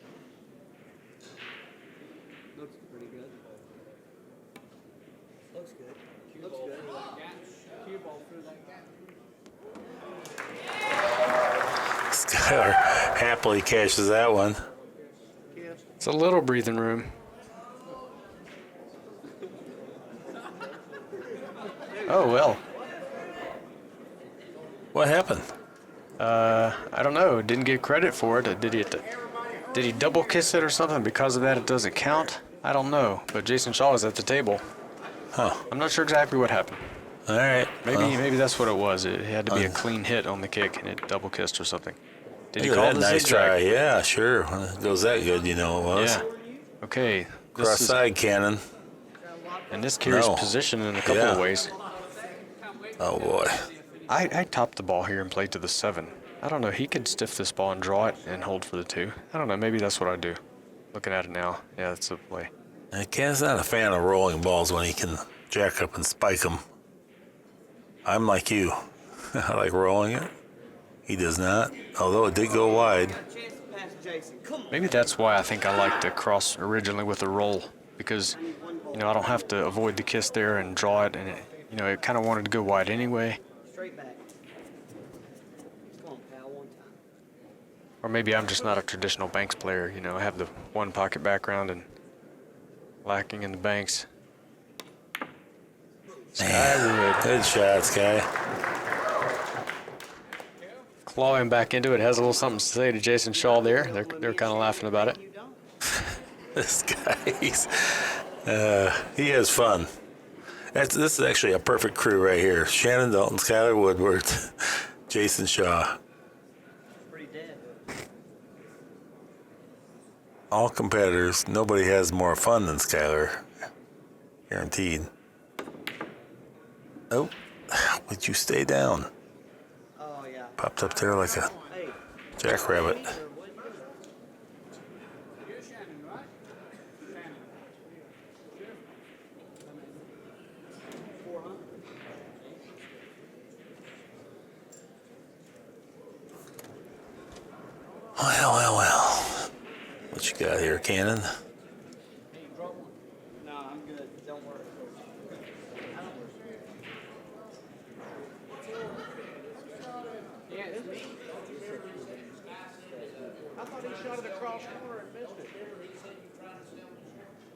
S3: Looks pretty good. Looks good. Looks good.
S4: Skyler happily cashes that one.
S5: It's a little breathing room. Oh, well.
S4: What happened?
S5: I don't know. Didn't get credit for it. Did he double kiss it or something? Because of that, it doesn't count? I don't know. But Jayson Shaw is at the table.
S4: Huh.
S5: I'm not sure exactly what happened.
S4: All right.
S5: Maybe that's what it was. It had to be a clean hit on the kick, and it double kissed or something. Did he
S4: Look at
S5: call
S4: that
S5: the
S4: nice
S5: zigzag?
S4: try. Yeah, sure. When it goes that good, you know it was.
S5: Yeah. Okay.
S4: Cross side cannon.
S5: And this carries
S4: No.
S5: position in a couple of
S4: Yeah.
S5: ways.
S4: Oh boy.
S5: I topped the ball here and played to the 7. I don't know. He could stiff this ball and draw it and hold for the 2. I don't know. Maybe that's what I do. Looking at it now. Yeah, that's the play.
S4: Ken's not a fan of rolling balls when he can jack up and spike them. I'm like you. I like rolling it. He does not, although it did go wide.
S3: Chance to pass Jason. Come on.
S5: Maybe that's why I think I liked to cross originally with a roll, because, you know, I don't have to avoid the kiss there and draw it, and it kind of wanted to go wide anyway.
S3: Straight back. Come on, pal, one time.
S5: Or maybe I'm just not a traditional banks player. You know, I have the one pocket background and lacking in the banks.
S4: Man, good shot, Sky.
S5: Clawing back into it, has a little something to say to Jayson Shaw there. They're kind of laughing about it.
S3: You don't?
S4: This guy, he has fun. This is actually a perfect crew right here. Shannon Daulton, Skyler Woodward, Jayson Shaw.
S3: Pretty dead.
S4: All competitors. Nobody has more fun than Skyler. Guaranteed. Oh, would you stay down?
S3: Oh, yeah.
S4: Popped up there like a
S3: Hey.
S4: jackrabbit.
S1: You're Shannon, right? Shannon.
S3: 400.
S4: Well. What you got here, Cannon?
S3: No, I'm good. Don't worry.
S2: Yeah, it's me. I thought he shot it across corner and missed it.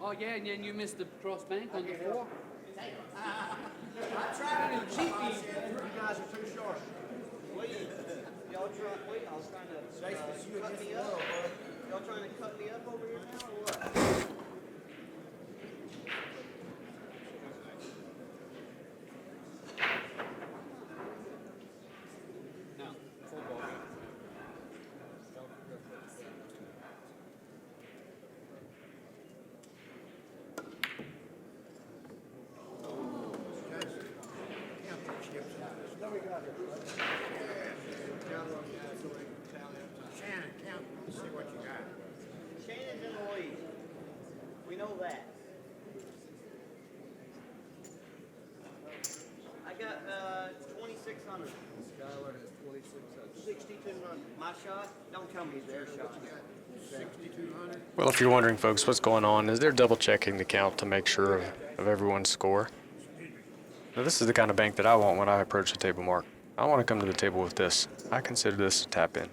S7: Oh, yeah, and then you missed the cross bank on the 4? I tried to cheat you.
S2: You guys are too sharp.
S3: Y'all wait, I was trying to cut me up. Y'all trying to cut me up over here now or what?
S7: No, full ball.
S1: Shannon, count, see what you got.
S3: Shannon's in the lead. We know that. I got 2,600.
S2: Skyler has 2,600. 6,200.
S3: My shot? Don't tell me it's their shot.
S1: 6,200.
S5: Well, if you're wondering, folks, what's going on is they're double checking the count to make sure of everyone's score. Now, this is the kind of bank that I want when I approach the table mark. I want to come to the table with this. I consider this a tap in,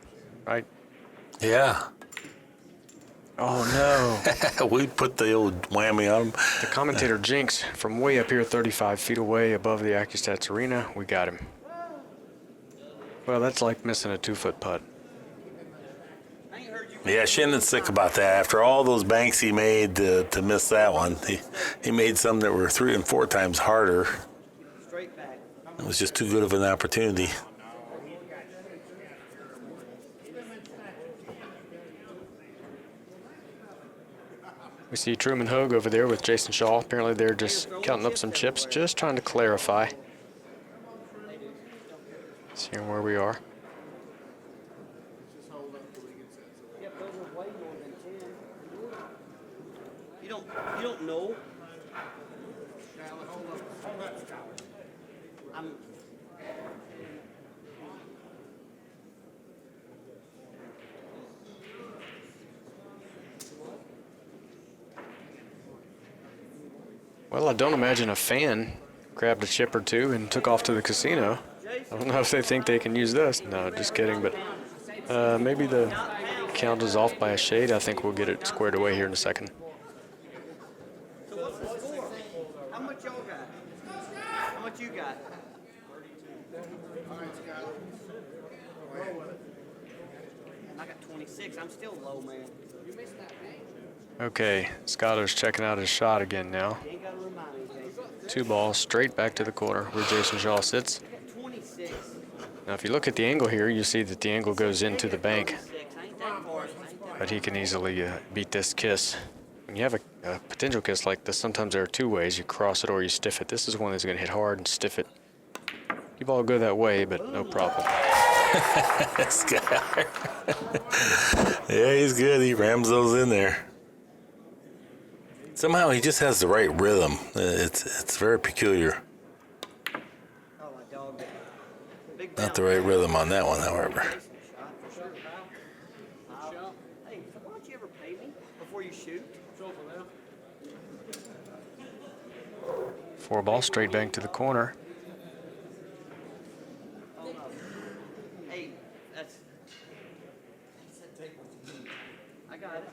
S5: right?
S4: Yeah.
S5: Oh no.
S4: We put the old whammy on him.
S5: The commentator Jinx from way up here 35 feet away above the Accu-Stats arena. We got him. Well, that's like missing a 2-foot putt.
S3: I ain't heard you.
S4: Yeah, Shannon's sick about that. After all those banks he made to miss that one, he made some that were 3 and 4 times harder.
S3: Straight back.
S4: It was just too good of an opportunity.
S5: We see Truman Hogue over there with Jayson Shaw. Apparently they're just counting up some chips, just trying to clarify. Seeing where we are.
S3: Yep, those are way more than 10. You don't know. I'm.
S5: Well, I don't imagine a fan grabbed a chip or two and took off to the casino. I don't know if they think they can use this. No, just kidding. But maybe the count is off by a shade. I think we'll get it squared away here in a second.
S3: So what's the score? How much y'all got? How much you got? 32. All right, Skyler. I got 26. I'm still low, man. You missed that game.
S5: Okay, Skyler's checking out his shot again now.
S3: You ain't got to remind me, Jason.
S5: 2 balls straight back to the corner where Jayson Shaw sits.
S3: I got 26.
S5: Now, if you look at the angle here, you see that the angle goes into the bank,
S3: 36. I ain't that far. I ain't that
S5: but he can easily beat this kiss. When you have a potential kiss like this, sometimes there are 2 ways. You cross it or you stiff it. This is one that's going to hit hard and stiff it. You ball go that way, but no problem.
S4: Skyler. Yeah, he's good. He rams those in there. Somehow he just has the right rhythm. It's very peculiar.
S3: Oh, my dog. Big
S4: Not the right rhythm on that one, however.
S3: Shot for sure, pal. Hey, why don't you ever pay me before you shoot?
S5: 4 ball straight bank to the corner.
S3: Oh, no. Hey, that's. I got it.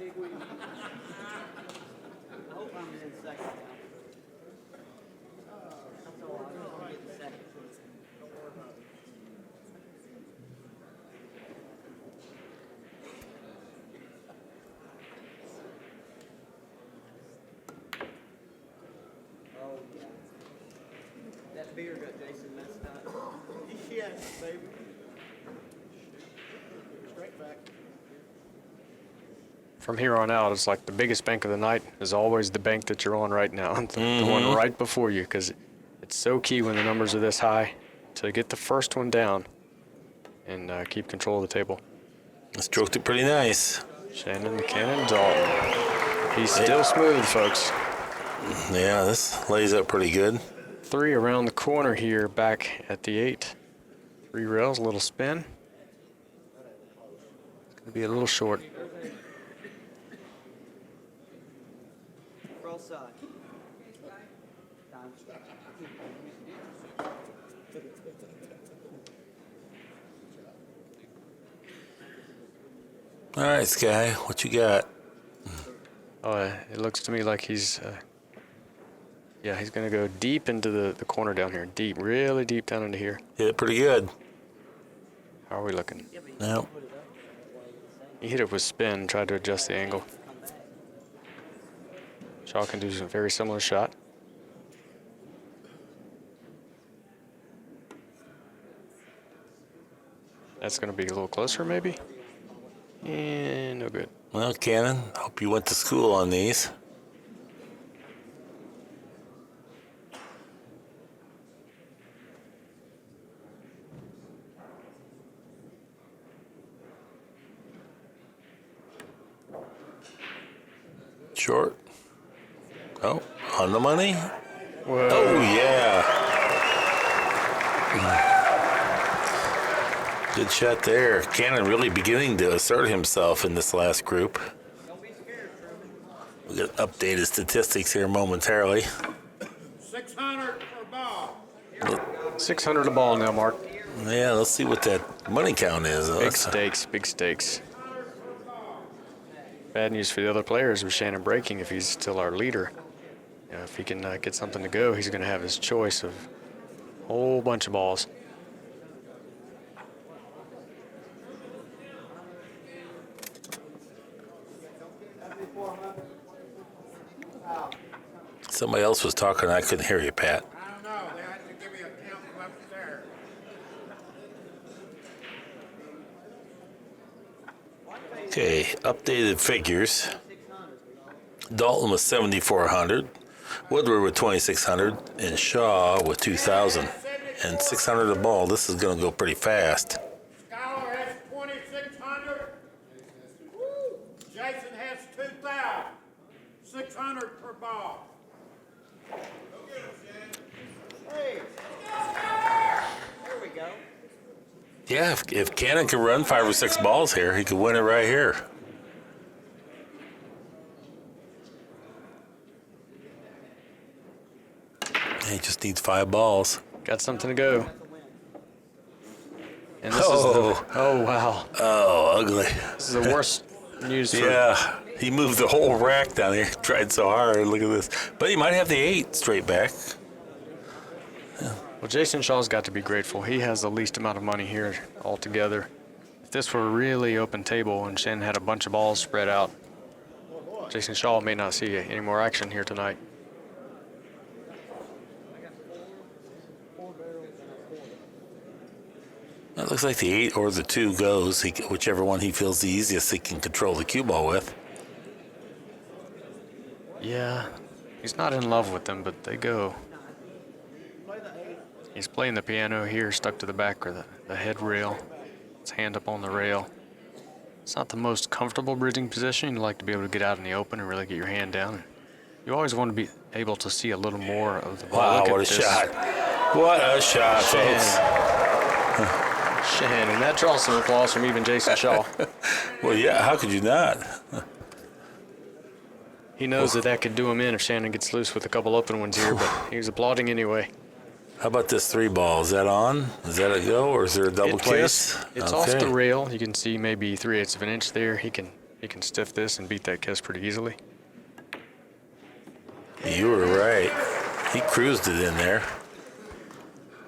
S3: I hope I'm in second now. That's all. I just want to get in second. Oh, yeah. That beer got Jason messed up. Yes, baby.
S2: Straight back.
S5: From here on out, it's like the biggest bank of the night is always the bank that you're on right now, the one right before you, because It's so key when the numbers are this high to get the first one down and keep control of the table.
S4: Stroked it pretty nice.
S5: Shannon Daulton. He's still smooth, folks.
S4: Yeah, this lays up pretty good.
S5: 3 around the corner here, back at the 8. 3 rails, a little spin. It's going to be a little short.
S3: Cross side. Time.
S4: All right, Sky, what you got?
S5: It looks to me like he's going to go deep into the corner down here. Deep, really deep down into here.
S4: Hit it pretty good.
S5: How are we looking?
S4: No.
S5: He hit it with spin, tried to adjust the angle. Shaw can do a very similar shot. That's going to be a little closer, maybe. And no good.
S4: Well, Cannon, hope you went to school on these. Short. Oh, on the money.
S5: Whoa.
S4: Oh, yeah. Good shot there. Cannon really beginning to assert himself in this last group. We'll get updated statistics here momentarily.
S1: 600 for ball.
S5: 600 a ball now, Mark.
S4: Yeah, let's see what that money count is.
S5: Big stakes, big stakes. Bad news for the other players with Shannon breaking if he's still our leader. You know, if he can get something to go, he's going to have his choice of a whole bunch of balls.
S4: Somebody else was talking. I couldn't hear you, Pat.
S1: I don't know. They had to give me a count from upstairs.
S4: Okay, updated figures. Daulton with 7,400, Woodward with 2,600, and Shaw with 2,000. And 600 a ball. This is going to go pretty fast.
S1: Skyler has 2,600. Jayson has 2,000. 600 per ball.
S3: Hey. There we go.
S4: Yeah, if Cannon can run 5 or 6 balls here, he could win it right here. He just needs 5 balls.
S5: Got something to go. And this
S4: Oh,
S5: wow.
S4: oh, ugly.
S5: This is the worst news for
S4: Yeah, he moved the whole rack down here. Tried so hard. Look at this. But he might have the 8 straight back.
S5: Well, Jayson Shaw's got to be grateful. He has the least amount of money here altogether. If this were a really open table and Shannon had a bunch of balls spread out, Jayson Shaw may not see any more action here tonight.
S4: It looks like the 8 or the 2 goes. Whichever one he feels the easiest he can control the cue ball with.
S5: Yeah, he's not in love with them, but they go. He's playing the piano here, stuck to the back or the head rail. His hand up on the rail. It's not the most comfortable bridging position. You like to be able to get out in the open and really get your hand down. You always want to be able to see a little more of the ball.
S4: Wow,
S5: Look at
S4: what a
S5: this.
S4: shot. What a shot, folks.
S5: Shannon, that draws some applause from even Jayson Shaw.
S4: Well, yeah, how could you not?
S5: He knows that could do him in if Shannon gets loose with a couple open ones here, but he was applauding anyway.
S4: How about this 3 ball? Is that on? Is that a go, or is there a double
S5: It plays.
S4: kiss?
S5: It's
S4: Okay.
S5: off the rail. You can see maybe 3/8 of an inch there. He can stiff this and beat that kiss pretty easily.
S4: You were right. He cruised it in there.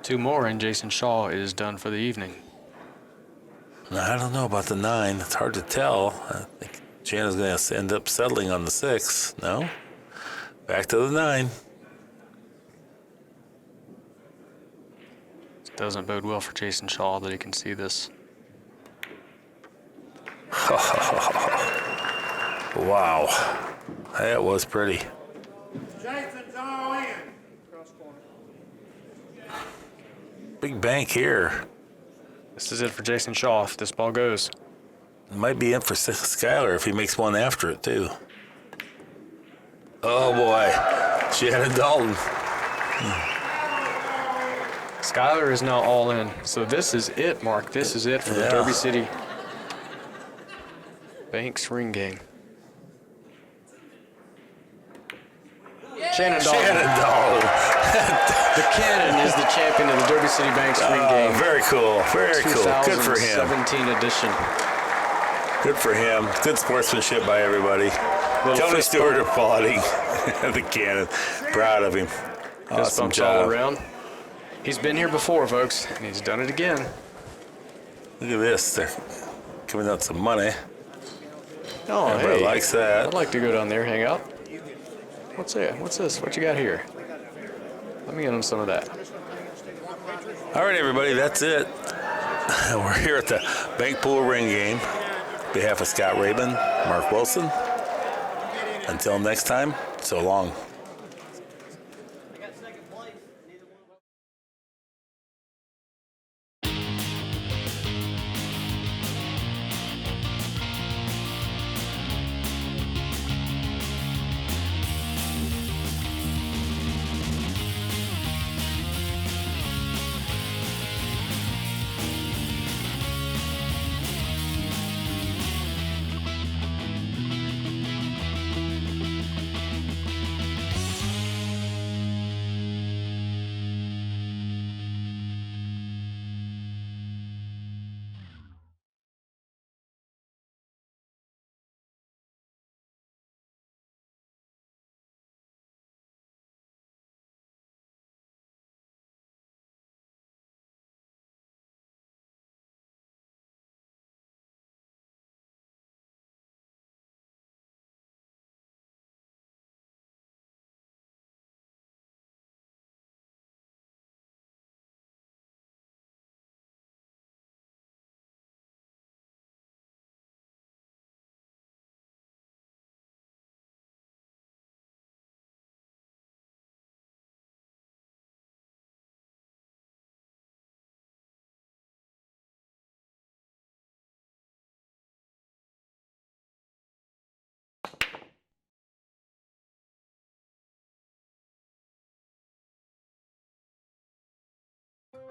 S5: 2 more and Jayson Shaw is done for the evening.
S4: Now, I don't know about the 9. It's hard to tell. I think Shannon's going to end up settling on the 6. No? Back to the 9.
S5: It doesn't bode well for Jayson Shaw that he can see this.
S4: Wow. That was pretty.
S1: Jason's all in.
S4: Big bank here.
S5: This is it for Jayson Shaw if this ball goes.
S4: Might be in for Skyler if he makes one after it, too. Oh, boy. Shannon Daulton.
S5: Skyler is now all in. So this is it, Mark. This is it for the Derby City Banks ring game. Shannon Daulton. The Cannon is the champion of the Derby City Banks ring game.
S4: Very cool. Very cool. Good for him.
S5: 2017 edition.
S4: Good for him. Good sportsmanship by everybody. Tony Stewart applauding the Cannon. Proud of him. Awesome job.
S5: All around. He's been here before, folks, and he's done it again.
S4: Look at this. They're giving out some money.
S5: Oh,
S4: Everybody
S5: hey.
S4: likes that.
S5: I'd like to go down there, hang out. What's that? What's this? What you got here? Let me get on some of that.
S4: All right, everybody, that's it. We're here at the Bank Pool Ring Game. On behalf of Scott Rabon, Mark Wilson. Until next time, so long.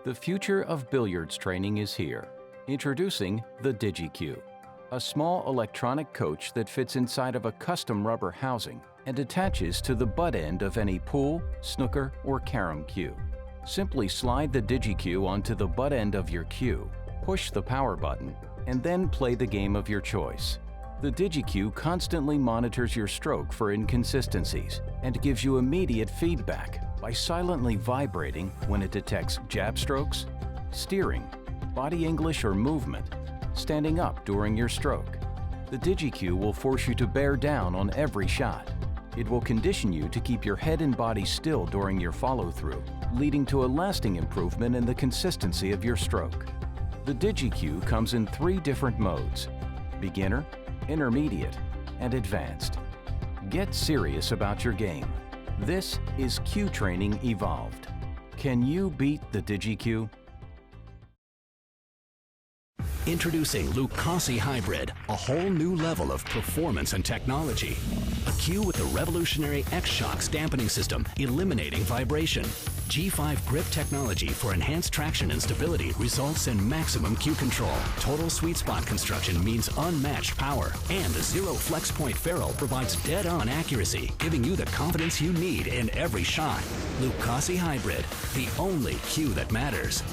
S8: The future of billiards training is here. Introducing the DigiCue, a small electronic coach that fits inside of a custom rubber housing and attaches to the butt end of any pool, snooker, or carom cue. Simply slide the DigiCue onto the butt end of your cue, push the power button, and then play the game of your choice. The DigiCue constantly monitors your stroke for inconsistencies and gives you immediate feedback by silently vibrating when it detects jab strokes, steering, body English or movement, standing up during your stroke. The DigiCue will force you to bear down on every shot. It will condition you to keep your head and body still during your follow-through, leading to a lasting improvement in the consistency of your stroke. The DigiCue comes in 3 different modes: beginner, intermediate, and advanced. Get serious about your game. This is Cue Training Evolved. Can you beat the DigiCue?
S9: Introducing Lucasi Hybrid, a whole new level of performance and technology. A cue with the revolutionary X-Shocks dampening system, eliminating vibration. G5 grip technology for enhanced traction and stability results in maximum cue control. Total sweet spot construction means unmatched power. And the Zero Flex Point ferrule provides dead-on accuracy, giving you the confidence you need in every shot. Lucasi Hybrid, the only cue that matters.